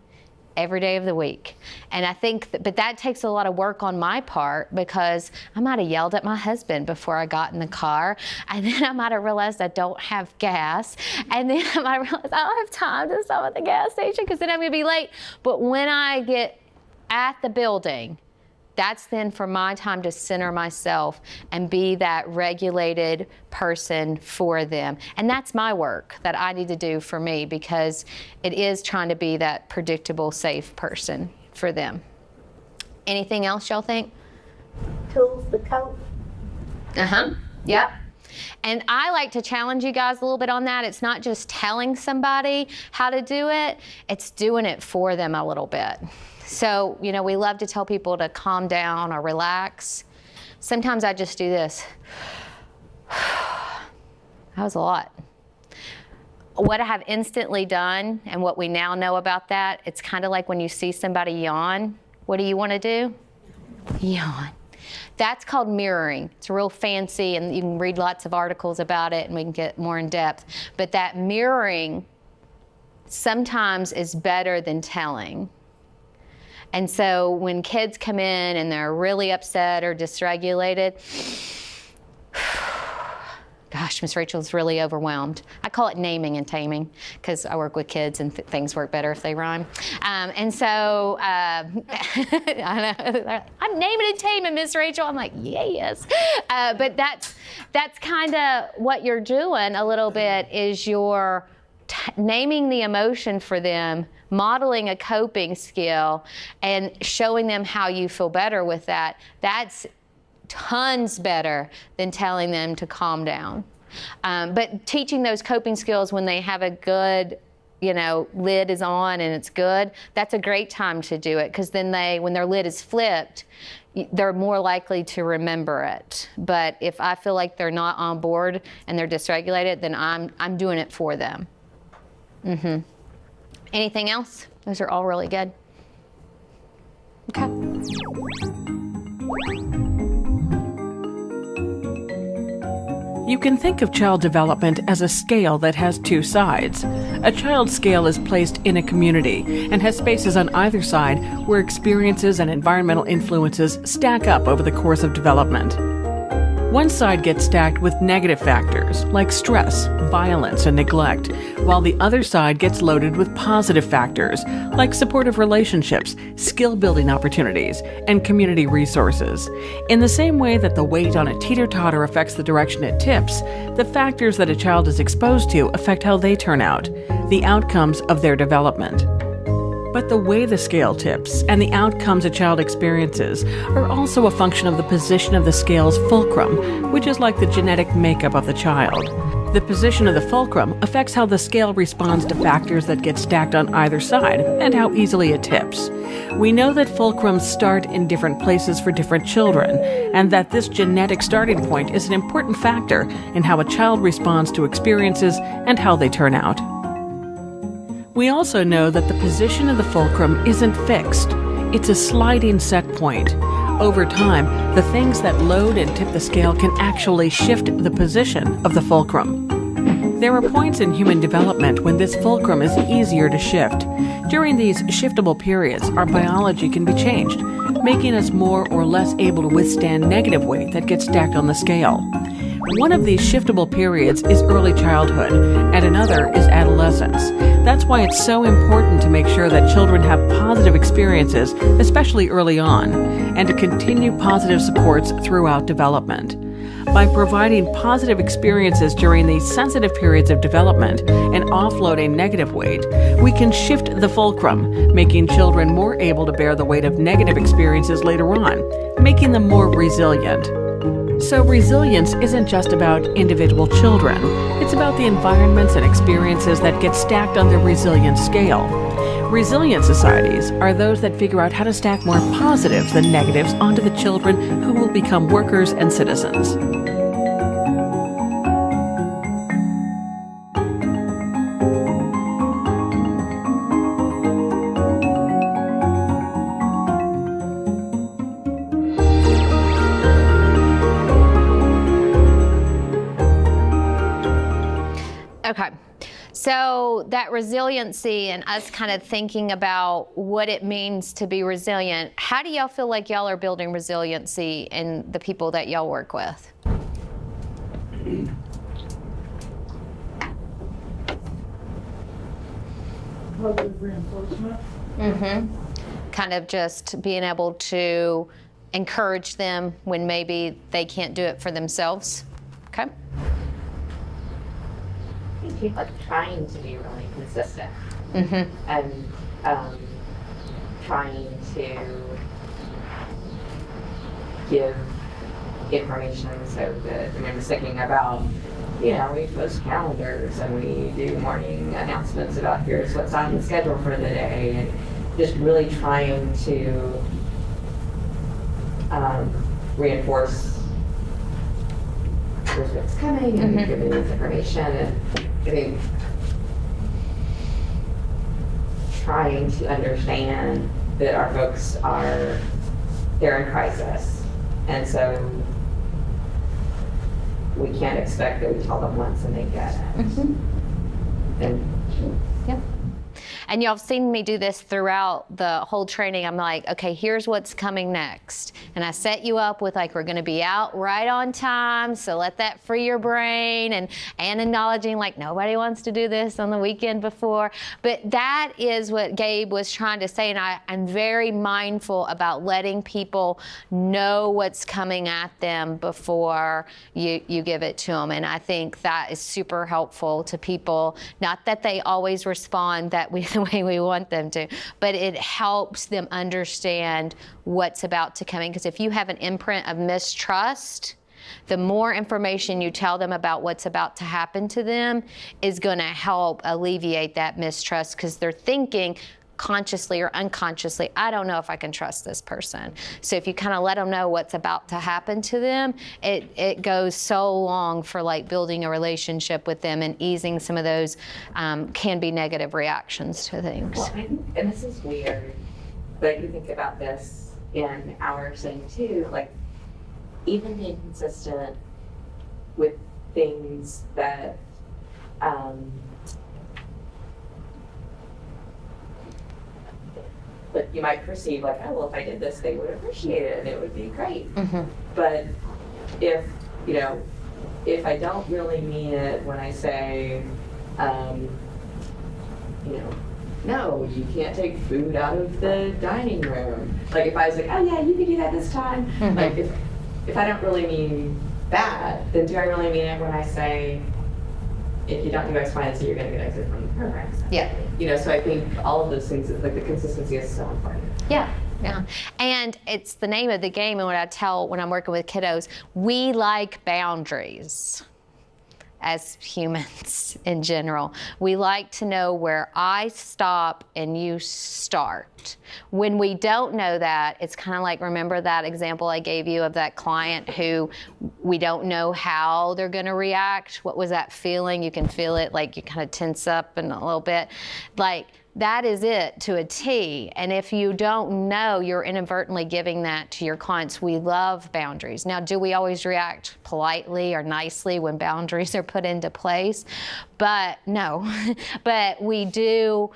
A: every day of the week. And I think but that takes a lot of work on my part, because I might have yelled at my husband before I got in the car, and then I might have realized I don't have gas, and then I might realize I don't have time to stop at the gas station because then I'm gonna be late. But when I get at the building, that's then for my time to center myself and be that regulated person for them. And that's my work that I need to do for me, because it is trying to be that predictable, safe person for them. Anything else y'all think?
E: Tools to cope.
A: Yep. And I like to challenge you guys a little bit on that. It's not just telling somebody how to do it, it's doing it for them a little bit. So, we love to tell people to calm down or relax. Sometimes I just do this. That was a lot. What I have instantly done, and what we now know about that, it's kind of like when you see somebody yawn. What do you want to do? Yawn. That's called mirroring. It's real fancy, and you can read lots of articles about it, and we can get more in depth. But that mirroring sometimes is better than telling. And so when kids come in and they're really upset or dysregulated, gosh, Miss Rachel's really overwhelmed. I call it naming and taming, because I work with kids and things work better if they rhyme. And so I know, I'm naming and taming, Miss Rachel. I'm like, yes. But that's kind of what you're doing a little bit, is you're naming the emotion for them, modeling a coping skill, and showing them how you feel better with that. That's tons better than telling them to calm down. But teaching those coping skills when they have a good, lid is on and it's good, that's a great time to do it, because then when their lid is flipped, they're more likely to remember it. But if I feel like they're not on board and they're dysregulated, then I'm doing it for them. Anything else? Those are all really good. Okay.
F: You can think of child development as a scale that has two sides. A child's scale is placed in a community and has spaces on either side where experiences and environmental influences stack up over the course of development. One side gets stacked with negative factors like stress, violence, and neglect, while the other side gets loaded with positive factors like supportive relationships, skill-building opportunities, and community resources. In the same way that the weight on a teeter-totter affects the direction it tips, the factors that a child is exposed to affect how they turn out, the outcomes of their development. But the way the scale tips and the outcomes a child experiences are also a function of the position of the scale's fulcrum, which is like the genetic makeup of the child. The position of the fulcrum affects how the scale responds to factors that get stacked on either side and how easily it tips. We know that fulcrums start in different places for different children, and that this genetic starting point is an important factor in how a child responds to experiences and how they turn out. We also know that the position of the fulcrum isn't fixed. It's a sliding set point. Over time, the things that load and tip the scale can actually shift the position of the fulcrum. There are points in human development when this fulcrum is easier to shift. During these shiftable periods, our biology can be changed, making us more or less able to withstand negative weight that gets stacked on the scale. One of these shiftable periods is early childhood, and another is adolescence. That's why it's so important to make sure that children have positive experiences, especially early on, and to continue positive supports throughout development. By providing positive experiences during these sensitive periods of development and offloading negative weight, we can shift the fulcrum, making children more able to bear the weight of negative experiences later on, making them more resilient. So resilience isn't just about individual children. It's about the environments and experiences that get stacked on the resilience scale. Resilient societies are those that figure out how to stack more positives than negatives onto the children who will become workers and citizens.
A: Okay. So that resiliency and us kind of thinking about what it means to be resilient, how do y'all feel like y'all are building resiliency in the people that y'all work with?
E: Positive reinforcement.
A: Kind of just being able to encourage them when maybe they can't do it for themselves. Okay.
B: I think like trying to be really consistent and trying to give information so that, I mean, I'm just thinking about, we post calendars and we do morning announcements about here's what's on the schedule for the day, and just really trying to reinforce here's what's coming and giving this information, and I think trying to understand that our folks they're in crisis, and so we can't expect that we tell them once and they get it. And
A: Yep. And y'all have seen me do this throughout the whole training. I'm like, okay, here's what's coming next. And I set you up with like, we're going to be out right on time. So let that free your brain, and acknowledging like nobody wants to do this on the weekend before. But that is what Gabe was trying to say. And I'm very mindful about letting people know what's coming at them before you give it to them. And I think that is super helpful to people. Not that they always respond the way we want them to, but it helps them understand what's about to come in. Because if you have an imprint of mistrust, the more information you tell them about what's about to happen to them is going to help alleviate that mistrust, because they're thinking consciously or unconsciously, I don't know if I can trust this person. So if you kind of let them know what's about to happen to them, it goes so long for like building a relationship with them and easing some of those can be negative reactions to things.
B: well, and this is weird, but you think about this in our thing too, like even being consistent with things that but you might perceive like, oh, well, if I did this, they would appreciate it and it would be great. But if I don't really mean it when I say, no, you can't take food out of the dining room. Like if I was like, oh yeah, you can do that this time. Like if I don't really mean that, then do I really mean it when I say, if you don't do X, Y, and Z, you're going to get exit from the program?
A: Yeah.
B: So I think all of those things, like the consistency is so important.
A: Yeah. And it's the name of the game. And what I tell when I'm working with kiddos, we like boundaries as humans in general. We like to know where I stop and you start. When we don't know that, it's kind of like, remember that example I gave you of that client who we don't know how they're going to react? What was that feeling? You can feel it, like you kind of tense up and a little bit. Like, that is it to a T. And if you don't know, you're inadvertently giving that to your clients. We love boundaries. Now, do we always react politely or nicely when boundaries are put into place? But no, but we do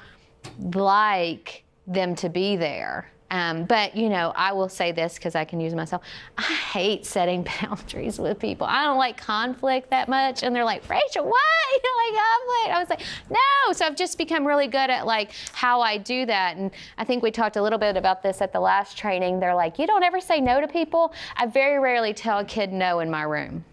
A: like them to be there. But, you know, I will say this because I can use myself. I hate setting boundaries with people. I don't like conflict that much. And they're like, Rachel, why? You don't like conflict? I was like, no. So I've just become really good at like how I do that. And I think we talked a little bit about this at the last training. They're like, you don't ever say no to people. I very rarely tell a kid no in my room,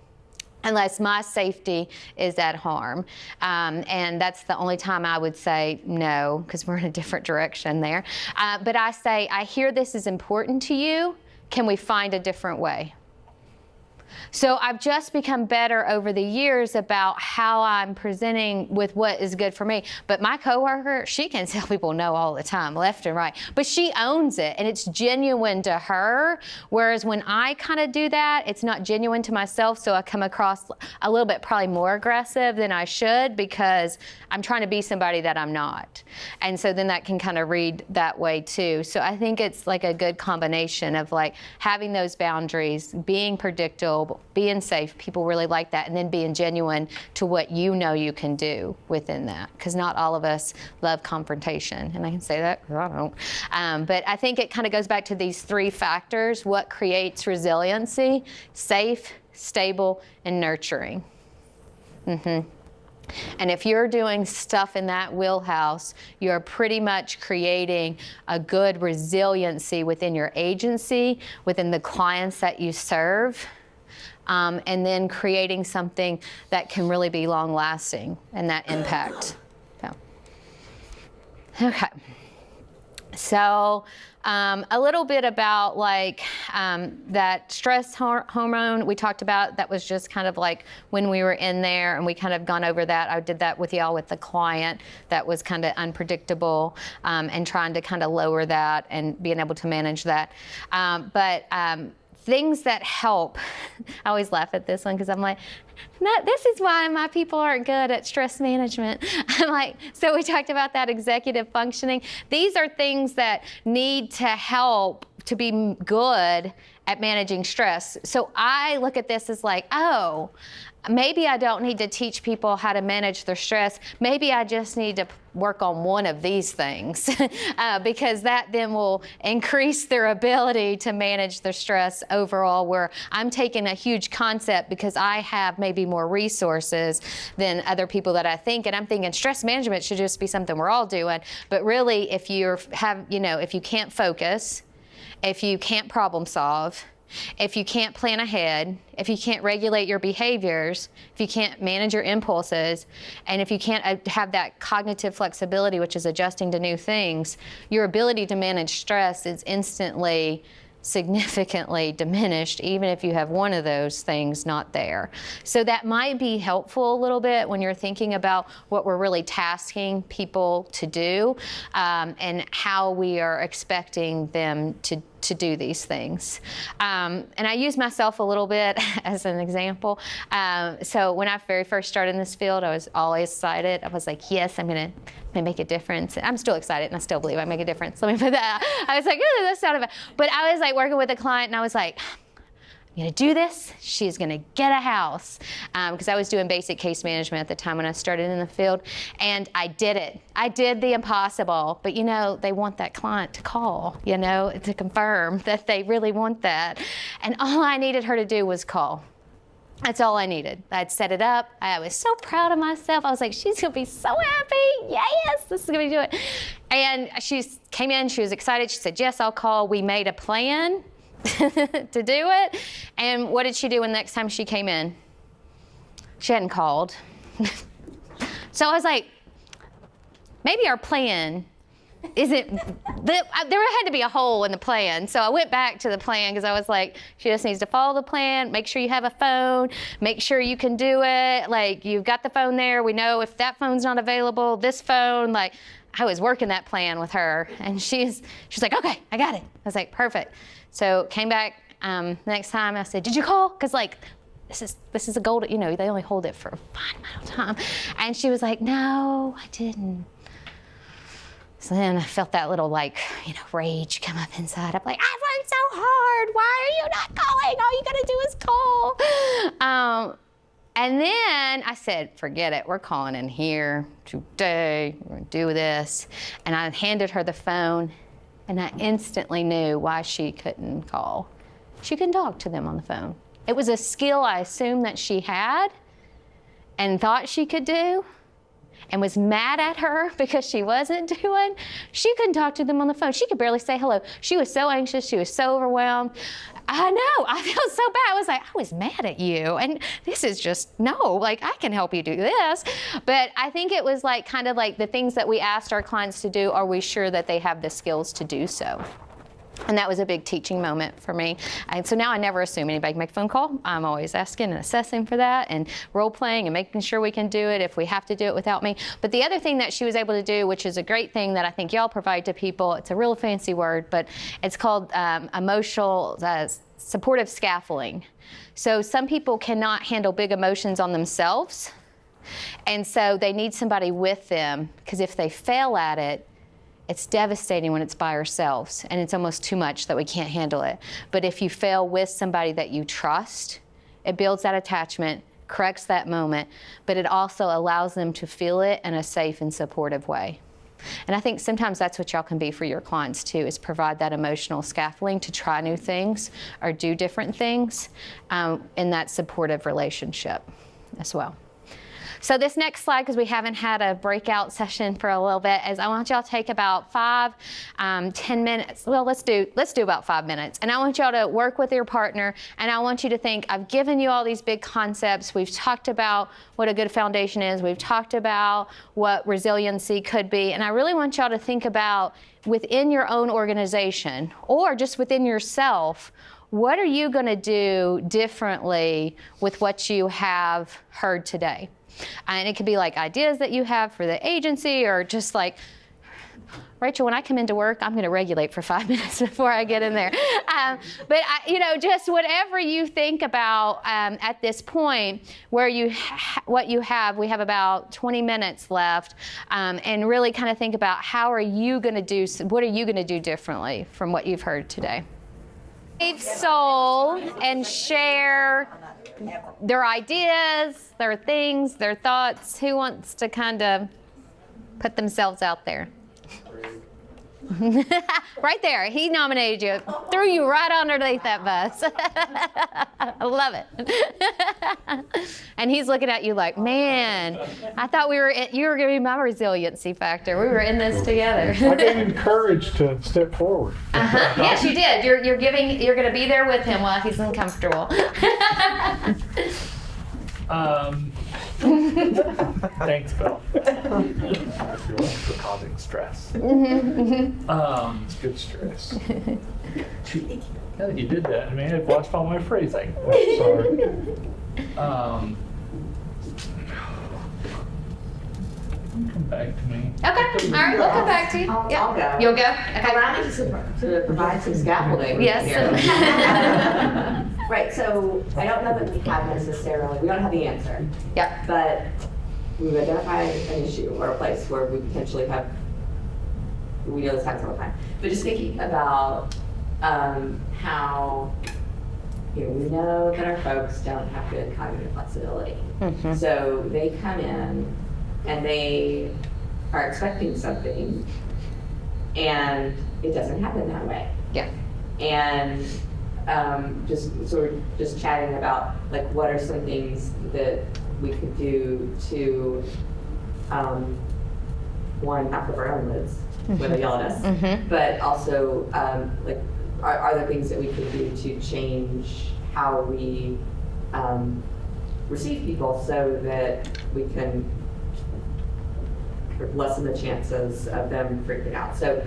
A: unless my safety is at harm. And that's the only time I would say no, because we're in a different direction there. But I say, I hear this is important to you. Can we find a different way? So I've just become better over the years about how I'm presenting with what is good for me. But my coworker, she can tell people no all the time, left and right. But she owns it, and it's genuine to her. Whereas when I kind of do that, it's not genuine to myself, so I come across a little bit probably more aggressive than I should because I'm trying to be somebody that I'm not. And so then that can kind of read that way too. So I think it's like a good combination of like having those boundaries, being predictable, being safe. People really like that. And then being genuine to what you know you can do within that. Because not all of us love confrontation. And I can say that because I don't. But I think it kind of goes back to these three factors. What creates resiliency? Safe, stable, and nurturing. And if you're doing stuff in that wheelhouse, you're pretty much creating a good resiliency within your agency, within the clients that you serve. And then creating something that can really be long lasting and that impact. So, okay. So a little bit about like that stress hormone we talked about. That was just kind of like when we were in there and we kind of gone over that. I did that with y'all with the client that was kind of unpredictable and trying to kind of lower that and being able to manage that. Things that help, I always laugh at this one because I'm like, no, this is why my people aren't good at stress management. I'm like, so we talked about that executive functioning. These are things that need to help to be good at managing stress. So I look at this as like, oh, maybe I don't need to teach people how to manage their stress. Maybe I just need to work on one of these things because that then will increase their ability to manage their stress overall, where I'm taking a huge concept because I have maybe more resources than other people that I think. And I'm thinking stress management should just be something we're all doing. But really, if you if you can't focus, if you can't problem solve, if you can't plan ahead, if you can't regulate your behaviors, if you can't manage your impulses, and if you can't have that cognitive flexibility, which is adjusting to new things, your ability to manage stress is instantly significantly diminished, even if you have one of those things not there. So that might be helpful a little bit when you're thinking about what we're really tasking people to do and how we are expecting them to do these things. And I use myself a little bit as an example. So when I very first started in this field, I was always excited. I was like, yes, I'm gonna make a difference. I'm still excited and I still believe I make a difference. Let me put that out. I was like, oh, that's not bad. But I was like working with a client and I was like, I'm gonna do this. She's gonna get a house. Because I was doing basic case management at the time when I started in the field. And I did it. I did the impossible. But they want that client to call, to confirm that they really want that. And all I needed her to do was call. That's all I needed. I'd set it up. I was so proud of myself. I was like, she's gonna be so happy. Yes, this is gonna do it. And she came in, she was excited. She said, yes, I'll call. We made a plan to do it. And what did she do when the next time she came in? She hadn't called. So I was like, maybe our plan isn't, there had to be a hole in the plan. So I went back to the plan because I was like, she just needs to follow the plan, make sure you have a phone, make sure you can do it. Like, you've got the phone there. We know if that phone's not available, this phone, like, I was working that plan with her. And she's like, okay, I got it. I was like, perfect. So came back next time. I said, did you call? Because this is a gold. They only hold it for a fine amount of time. And she was like, no, I didn't. So then I felt that little rage come up inside. I'm like, I worked so hard. Why are you not calling? All you gotta do is call. And then I said, forget it. We're calling in here today. We're gonna do this. And I handed her the phone. And I instantly knew why she couldn't call. She couldn't talk to them on the phone. It was a skill I assumed that she had and thought she could do, and was mad at her because she wasn't doing. She couldn't talk to them on the phone. She could barely say hello. She was so anxious. She was so overwhelmed. I know. I felt so bad. I was like, I was mad at you. And this is just, no, like, I can help you do this. But I think it was like kind of like the things that we asked our clients to do, are we sure that they have the skills to do so? And that was a big teaching moment for me. And so now I never assume anybody can make a phone call. I'm always asking and assessing for that and role playing and making sure we can do it if we have to do it without me. But the other thing that she was able to do, which is a great thing that I think y'all provide to people, it's a real fancy word, but it's called emotional supportive scaffolding. So some people cannot handle big emotions on themselves. And so they need somebody with them, because if they fail at it, it's devastating when it's by ourselves, and it's almost too much that we can't handle it. But if you fail with somebody that you trust, it builds that attachment, corrects that moment, but it also allows them to feel it in a safe and supportive way. And I think sometimes that's what y'all can be for your clients too, is provide that emotional scaffolding to try new things or do different things in that supportive relationship as well. So this next slide, because we haven't had a breakout session for a little bit, is I want y'all to take about 10 minutes. Well, let's do about 5 minutes. And I want y'all to work with your partner, and I want you to think, I've given you all these big concepts. We've talked about what a good foundation is. We've talked about what resiliency could be. And I really want y'all to think about within your own organization or just within yourself, what are you going to do differently with what you have heard today? And it could be like ideas that you have for the agency, or just like, Rachel, when I come into work, I'm going to regulate for 5 minutes before I get in there. But just whatever you think about at this point, where what you have, we have about 20 minutes left, and really kind of think about what are you going to do differently from what you've heard today? Save soul and share their ideas, their things, their thoughts. Who wants to kind of put themselves out there? Right there. He nominated you. Threw you right underneath that bus. I love it. And he's looking at you like, man, I thought you were going to be my resiliency factor. We were in this together.
E: I gave him courage to step forward.
A: Yes, you did. You're going to be there with him while he's uncomfortable.
G: Thanks, Bill. For causing stress. It's good stress. Now that you did that, I mean, I've lost all my phrasing. Sorry. Come back to me.
A: Okay. All right. We'll come back to you.
B: I'll
A: Yeah.
B: go.
A: You'll go? Okay.
B: Allow me to provide some scaffolding.
A: Yes.
B: here. Right, so I don't know that we don't have the answer,
A: Yep.
B: but we've identified an issue or a place where we potentially we know this happens all the time. But just thinking about how, we know that our folks don't have good cognitive flexibility.
A: Mm-hmm.
B: So they come in and they are expecting something, and it doesn't happen that way.
A: Yeah.
B: And just chatting about like what are some things that we could do to one, not flip our own lids when they yell at us,
A: Mm-hmm.
B: but also like are there things that we could do to change how we receive people so that we can lessen the chances of them freaking out. So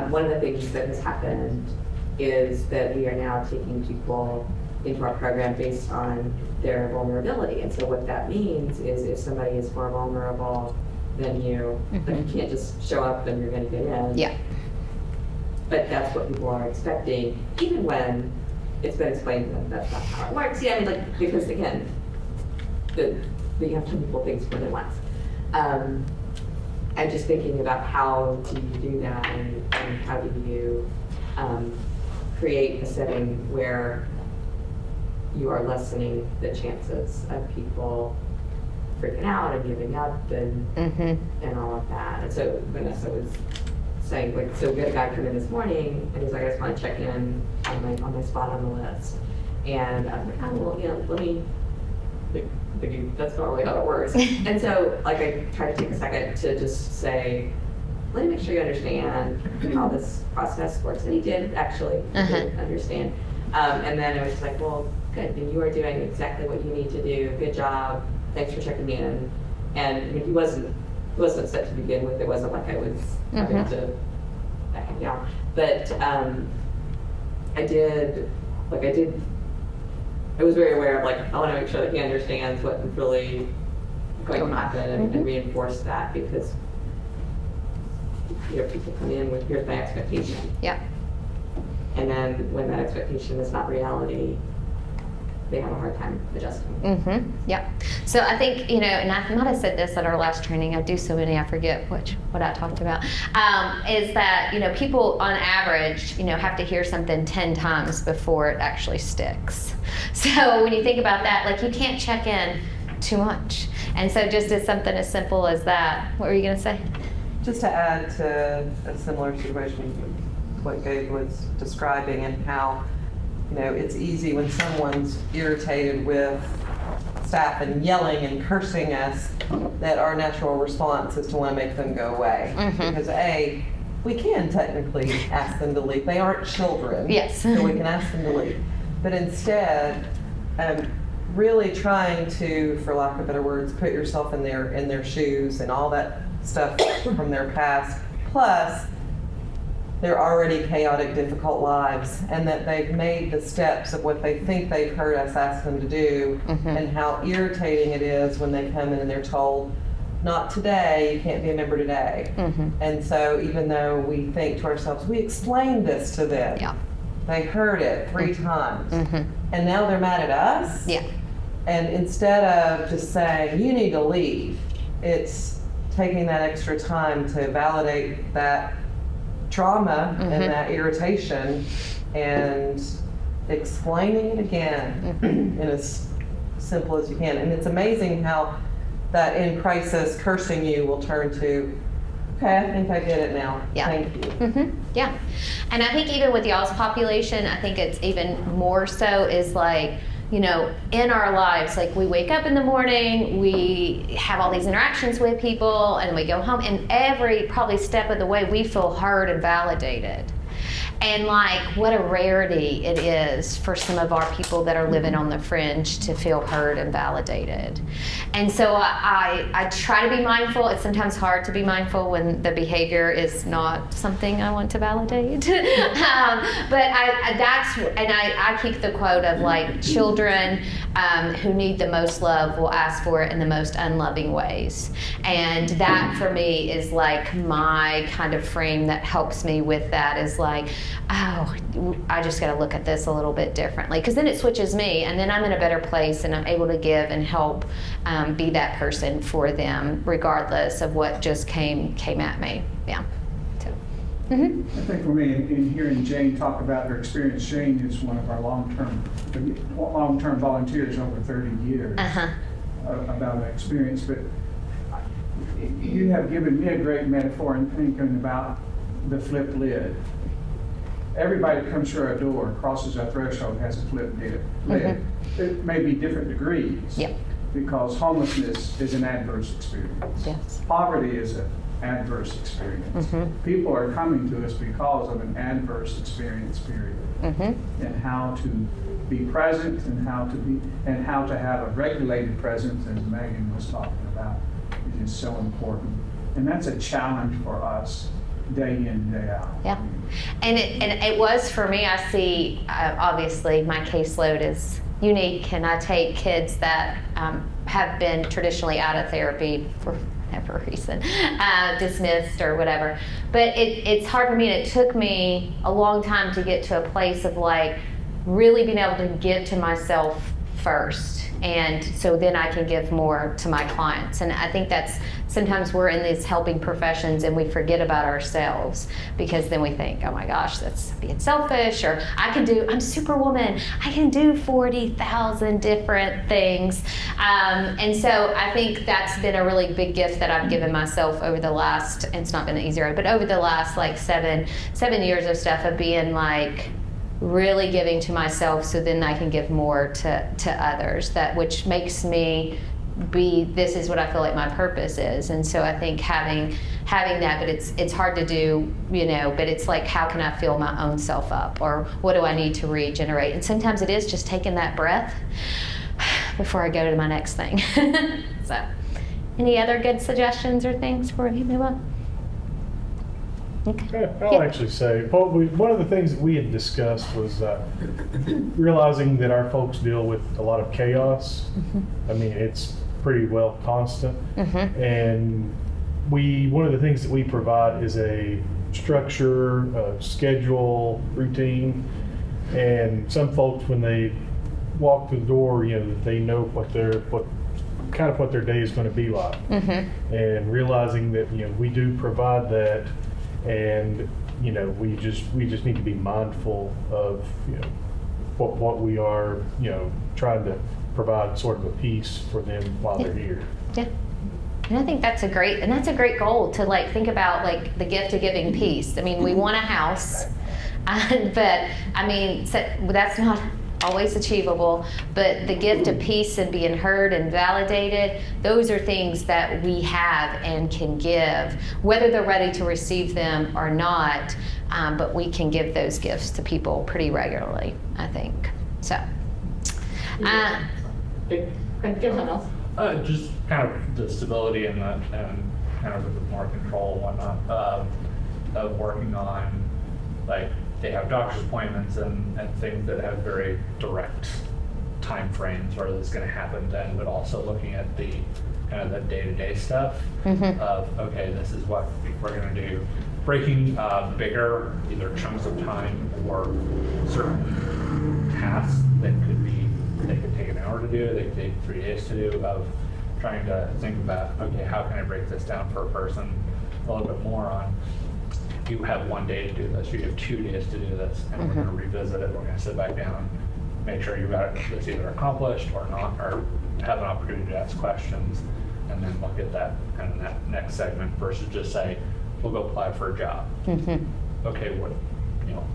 B: one of the things that has happened is that we are now taking people into our program based on their vulnerability. And so what that means is if somebody is more vulnerable than you, like you can't just show up and you're going to get in.
A: Yeah.
B: But that's what people are expecting, even when it's been explained to them that's not how it works. Yeah, I mean, like, because again, you have to tell people things more than once. I'm just thinking about how do you do that, and how do you create a setting where you are lessening the chances of people freaking out and giving up and all of that. And so Vanessa was saying, like, so we had a guy come in this morning, and he's like, I just want to check in on my spot on the list. And I was like, oh, well, you know, let me, thinking that's not really how it works. And so, like, I tried to take a second to just say, let me make sure you understand how this process works. And he did actually understand. And then it was just like, well, good, then you are doing exactly what you need to do. Good job. Thanks for checking in. And I mean, he wasn't upset to begin with. It wasn't like I was having to back him down. But I was very aware of, like, I want to make sure that he understands what is really going to happen and reinforce that, because people come in with, here's my expectation.
A: Yeah.
B: And then when that expectation is not reality, they have a hard time adjusting.
A: Yep. So I think, and I might have said this at our last training, I do so many, I forget what I talked about, is that, people on average, have to hear something 10 times before it actually sticks. So when you think about that, like, you can't check in too much. And so just as something as simple as that, what were you going to say?
D: Just to add to a similar situation, what Gabe was describing, and how, it's easy when someone's irritated with staff and yelling and cursing us, that our natural response is to want to make them go away. Because we can technically ask them to leave. They aren't children.
A: Yes.
D: So we can ask them to leave. But instead, really trying to, for lack of better words, put yourself in their shoes and all that stuff from their past, plus their already chaotic, difficult lives, and that they've made the steps of what they think they've heard us ask them to do, and how irritating it is when they come in and they're told, not today, you can't be a member today. And so even though we think to ourselves, we explained this to them, they heard it 3 times, and now they're mad at us. And instead of just saying, you need to leave, it's taking that extra time to validate that trauma and that irritation, and explaining it again in as simple as you can. And it's amazing how that in crisis cursing you will turn to, okay, I think I get it now. Thank you.
A: Yeah. And I think even with y'all's population, I think it's even more so is like, in our lives, like, we wake up in the morning, we have all these interactions with people, and we go home, and every probably step of the way we feel heard and validated. And like, what a rarity it is for some of our people that are living on the fringe to feel heard and validated. And so I try to be mindful. It's sometimes hard to be mindful when the behavior is not something I want to validate. But I keep the quote of, like, children who need the most love will ask for it in the most unloving ways. And that for me is like my kind of frame that helps me with that, is like, oh, I just got to look at this a little bit differently, because then it switches me, and then I'm in a better place, and I'm able to give and help be that person for them, regardless of what just came at me. Yeah. So.
H: I think for me, in hearing Jane talk about her experience, Jane is one of our long-term volunteers over 30 years about her experience. But you have given me a great metaphor in thinking about the flip lid. Everybody that comes through our door, crosses our threshold, has a flip lid. It may be different degrees, because homelessness is an adverse experience. Poverty is an adverse experience. People are coming to us because of an adverse experience, period. And how to be present, and how to have a regulated presence, as Megan was talking about, is so important. And that's a challenge for us, day in, day out.
A: Yeah. And it was for me. I see, obviously my caseload is unique, and I take kids that have been traditionally out of therapy for whatever reason, dismissed or whatever. But it's hard for me, and it took me a long time to get to a place of, like, really being able to give to myself first. And so then I can give more to my clients. And I think that's sometimes we're in these helping professions and we forget about ourselves because then we think, oh my gosh, that's being selfish, or I'm Superwoman, I can do 40,000 different things. And so I think that's been a really big gift that I've given myself over the last, and it's not been an easy road, but over the last like seven years of stuff of being like, really giving to myself so then I can give more to others, which makes me this is what I feel like my purpose is. And so I think having that, but it's hard to do, but it's like, how can I fill my own self up, or what do I need to regenerate? And sometimes it is just taking that breath before I go to my next thing. So any other good suggestions or things before we move on? Okay.
E: Yeah, I'll actually say, one of the things that we had discussed was realizing that our folks deal with a lot of chaos. I mean, it's pretty well constant. And one of the things that we provide is a structure, a schedule, routine. And some folks, when they walk through the door, that they know what their day is going to be like. And realizing that, we do provide that. And we just need to be mindful of what we are trying to provide sort of a peace for them while they're here.
A: Yeah. And I think that's a great goal to like think about, like the gift of giving peace. I mean, we want a house, but I mean, that's not always achievable, but the gift of peace and being heard and validated, those are things that we have and can give, whether they're ready to receive them or not, but we can give those gifts to people pretty regularly, I think. So, give someone else.
G: Just kind of the stability and kind of with more control and whatnot, of working on, like, they have doctor's appointments and things that have very direct time frames where it's going to happen then, but also looking at the kind of the day-to-day stuff of, okay, this is what we're going to do. Breaking bigger, either chunks of time or certain tasks that they could take an hour to do, they could take 3 days to do, of trying to think about, okay, how can I break this down for a person a little bit more on, you have 1 day to do this, you have 2 days to do this, and we're going to revisit it, we're going to sit back down, make sure you got this either accomplished or not, or have an opportunity to ask questions, and then look at that kind of that next segment versus just say, we'll go apply for a job. Okay, what,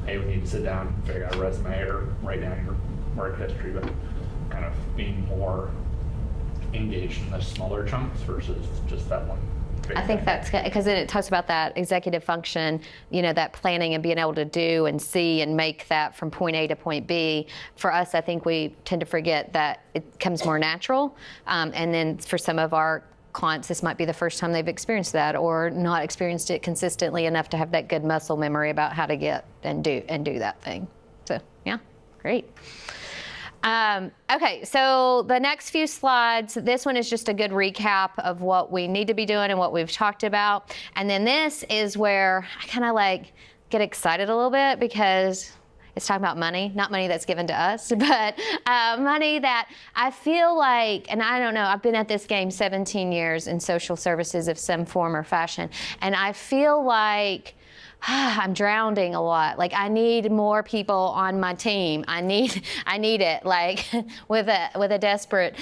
G: hey, we need to sit down and figure out a resume or write down your work history, but kind of being more engaged in the smaller chunks versus just that one.
A: I think that's good, because then it talks about that executive function, that planning and being able to do and see and make that from point A to point B. For us, I think we tend to forget that it comes more natural. And then for some of our clients, this might be the first time they've experienced that or not experienced it consistently enough to have that good muscle memory about how to get and do that thing. So, yeah, great. Okay, so the next few slides, this one is just a good recap of what we need to be doing and what we've talked about. And then this is where I kind of like get excited a little bit because it's talking about money, not money that's given to us, but money that I feel like, and I don't know, I've been at this game 17 years in social services of some form or fashion, and I feel like I'm drowning a lot. Like I need more people on my team. I need it, like with a desperate,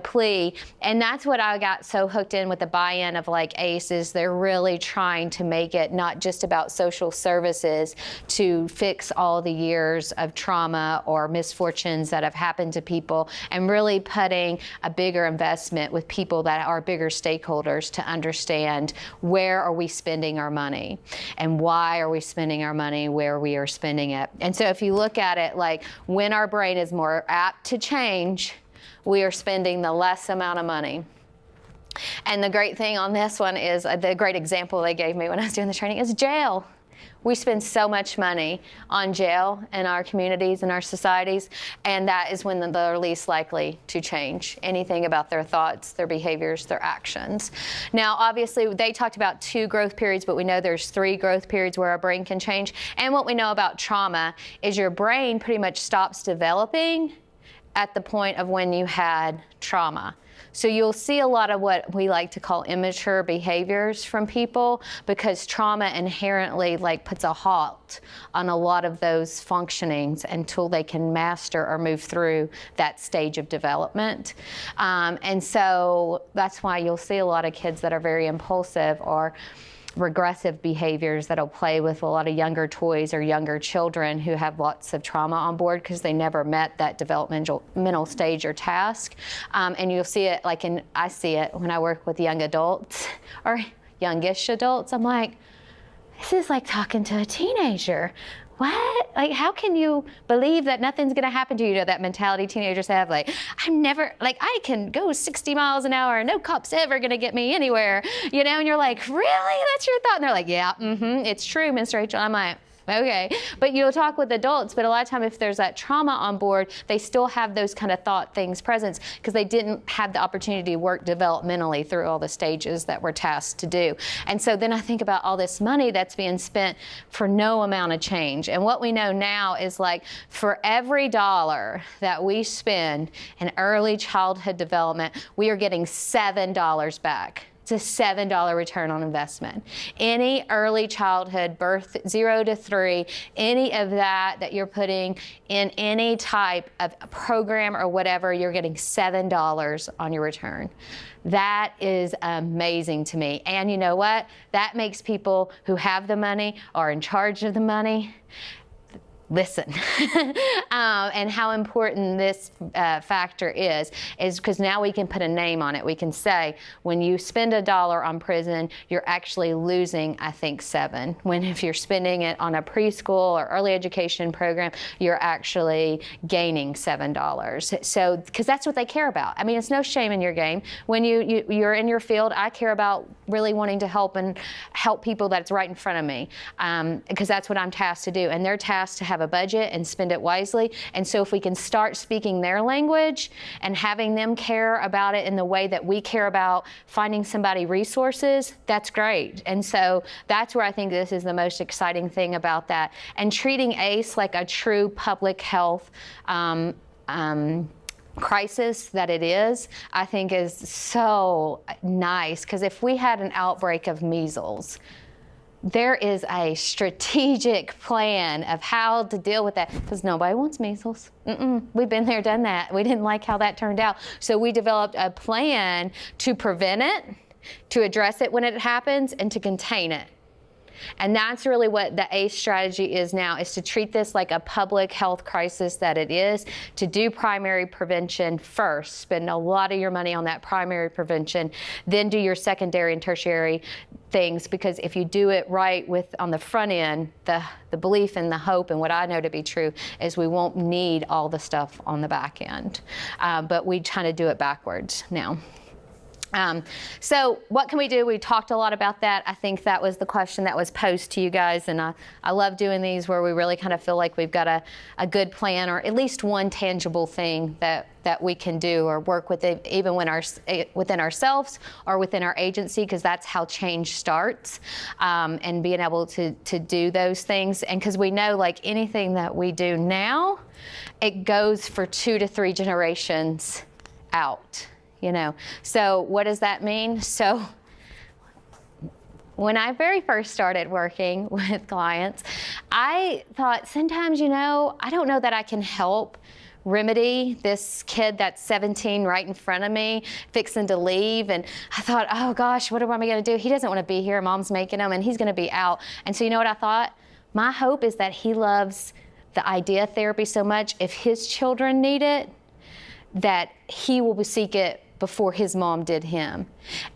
A: plea. And that's what I got so hooked in with the buy-in of like ACEs. They're really trying to make it not just about social services to fix all the years of trauma or misfortunes that have happened to people, and really putting a bigger investment with people that are bigger stakeholders to understand where are we spending our money and why are we spending our money where we are spending it. And so if you look at it, like when our brain is more apt to change, we are spending the less amount of money. And the great thing on this one is, the great example they gave me when I was doing the training is jail. We spend so much money on jail in our communities and our societies, and that is when they're least likely to change anything about their thoughts, their behaviors, their actions. Now, obviously, they talked about 2 growth periods, but we know there's 3 growth periods where our brain can change. And what we know about trauma is your brain pretty much stops developing at the point of when you had trauma. So you'll see a lot of what we like to call immature behaviors from people, because trauma inherently like puts a halt on a lot of those functionings until they can master or move through that stage of development. And so that's why you'll see a lot of kids that are very impulsive or regressive behaviors that'll play with a lot of younger toys or younger children who have lots of trauma on board because they never met that developmental mental stage or task. And you'll see it I see it when I work with young adults or youngish adults. I'm like, this is like talking to a teenager. What? Like, how can you believe that nothing's going to happen to you? You know, that mentality teenagers have, like, I can go 60 miles an hour. No cop's ever going to get me anywhere. You know, and you're like, really? That's your thought? And they're like, yeah, it's true, Miss Rachel. I'm like, okay. But you'll talk with adults, but a lot of time if there's that trauma on board, they still have those kind of thought things present because they didn't have the opportunity to work developmentally through all the stages that we're tasked to do. And so then I think about all this money that's being spent for no amount of change. And what we know now is like for every dollar that we spend in early childhood development, we are getting $7 back. It's a $7 return on investment. Any early childhood, birth 0 to 3, any of that you're putting in any type of program or whatever, you're getting $7 on your return. That is amazing to me. And you know what? That makes people who have the money, are in charge of the money, listen. And how important this factor is because now we can put a name on it. We can say, when you spend $1 on prison, you're actually losing, I think, 7. When if you're spending it on a preschool or early education program, you're actually gaining $7. So, because that's what they care about. I mean, it's no shame in your game. When you're in your field, I care about really wanting to help people that's right in front of me, because that's what I'm tasked to do. And they're tasked to have a budget and spend it wisely. And so if we can start speaking their language and having them care about it in the way that we care about finding somebody resources, that's great. And so that's where I think this is the most exciting thing about that. And treating ACE like a true public health crisis that it is, I think is so nice. Because if we had an outbreak of measles, there is a strategic plan of how to deal with that, because nobody wants measles. We've been there, done that. We didn't like how that turned out. So we developed a plan to prevent it, to address it when it happens, and to contain it. And that's really what the ACE strategy is now, is to treat this like a public health crisis that it is, to do primary prevention first, spend a lot of your money on that primary prevention, then do your secondary and tertiary things, because if you do it right on the front end, the belief and the hope and what I know to be true is we won't need all the stuff on the back end. But we try to do it backwards now. So what can we do? We talked a lot about that. I think that was the question that was posed to you guys, and I love doing these where we really kind of feel like we've got a good plan, or at least one tangible thing that we can do or work with, even within ourselves or within our agency, because that's how change starts, and being able to do those things. And because we know, like anything that we do now, it goes for 2 to 3 generations out. You know, so what does that mean? So when I very first started working with clients, I thought sometimes, I don't know that I can help remedy this kid that's 17 right in front of me, fixing to leave. And I thought, oh gosh, what am I going to do? He doesn't want to be here. Mom's making him, and he's going to be out. And so you know what I thought? My hope is that he loves the idea therapy so much, if his children need it, that he will seek it before his mom did him.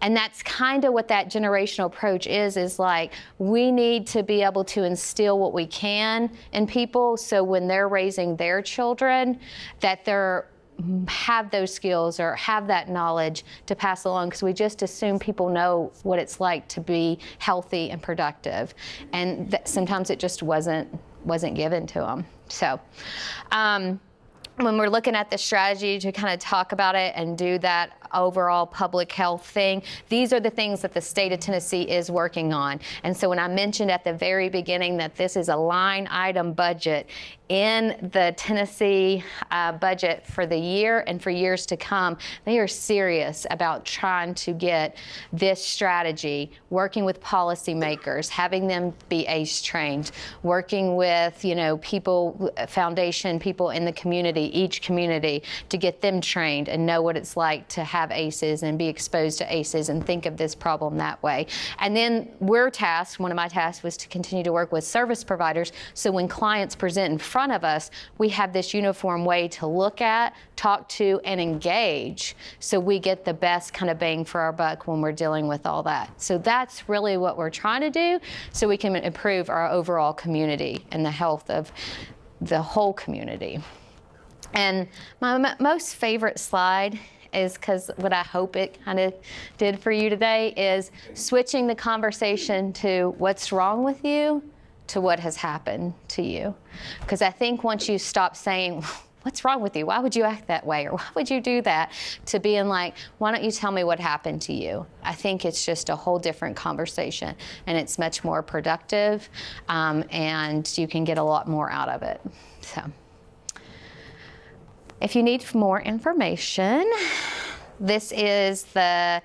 A: And that's kind of what that generational approach is like, we need to be able to instill what we can in people, so when they're raising their children, that they're have those skills or have that knowledge to pass along, because we just assume people know what it's like to be healthy and productive, and sometimes it just wasn't given to them. So when we're looking at the strategy to kind of talk about it and do that overall public health thing, these are the things that the state of Tennessee is working on. And so when I mentioned at the very beginning that this is a line item budget, in the Tennessee budget for the year and for years to come. They are serious about trying to get this strategy, working with policymakers, having them be ACE trained, working with, people, foundation people in the community, each community, to get them trained and know what it's like to have ACEs and be exposed to ACEs and think of this problem that way. And then we're tasked, one of my tasks was to continue to work with service providers, so when clients present in front of us, we have this uniform way to look at, talk to, and engage, so we get the best kind of bang for our buck when we're dealing with all that. So that's really what we're trying to do, so we can improve our overall community and the health of the whole community. And my most favorite slide is, because what I hope it kind of did for you today, is switching the conversation to what's wrong with you to what has happened to you. Because I think once you stop saying, what's wrong with you? Why would you act that way? Or why would you do that? To being like, why don't you tell me what happened to you? I think it's just a whole different conversation, and it's much more productive, and you can get a lot more out of it. So, if you need more information, this is the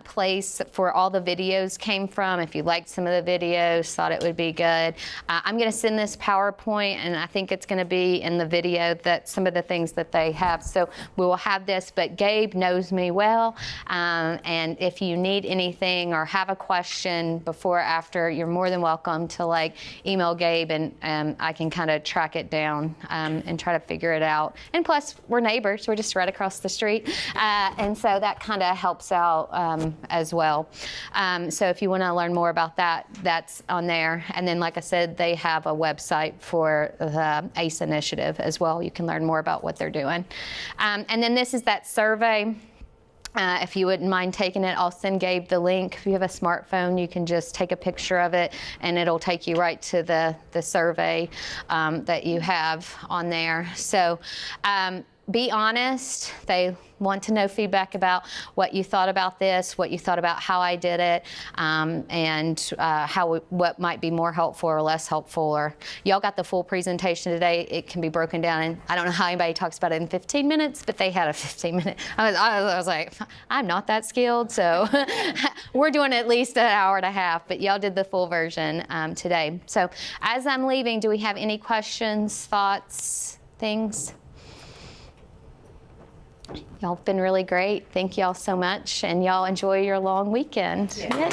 A: place for all the videos came from. If you liked some of the videos, thought it would be good. I'm going to send this PowerPoint, and I think it's going to be in the video, that some of the things that they have. So we will have this, but Gabe knows me well. And if you need anything or have a question before or after, you're more than welcome to email Gabe, and I can kind of track it down and try to figure it out. And plus, we're neighbors. We're just right across the street. And so that kind of helps out as well. So if you want to learn more about that, that's on there. And then, like I said, they have a website for the ACE initiative as well. You can learn more about what they're doing. And then this is that survey. If you wouldn't mind taking it, I'll send Gabe the link. If you have a smartphone, you can just take a picture of it, and it'll take you right to the survey that you have on there. So be honest. They want to know feedback about what you thought about this, what you thought about how I did it, and what might be more helpful or less helpful. Or y'all got the full presentation today. It can be broken down, and I don't know how anybody talks about it in 15 minutes, but they had a 15-minute. I was like, I'm not that skilled, so we're doing at least an hour and a half, but y'all did the full version today. So as I'm leaving, do we have any questions, thoughts, things? Y'all have been really great. Thank y'all so much, and y'all enjoy your long weekend. Yeah.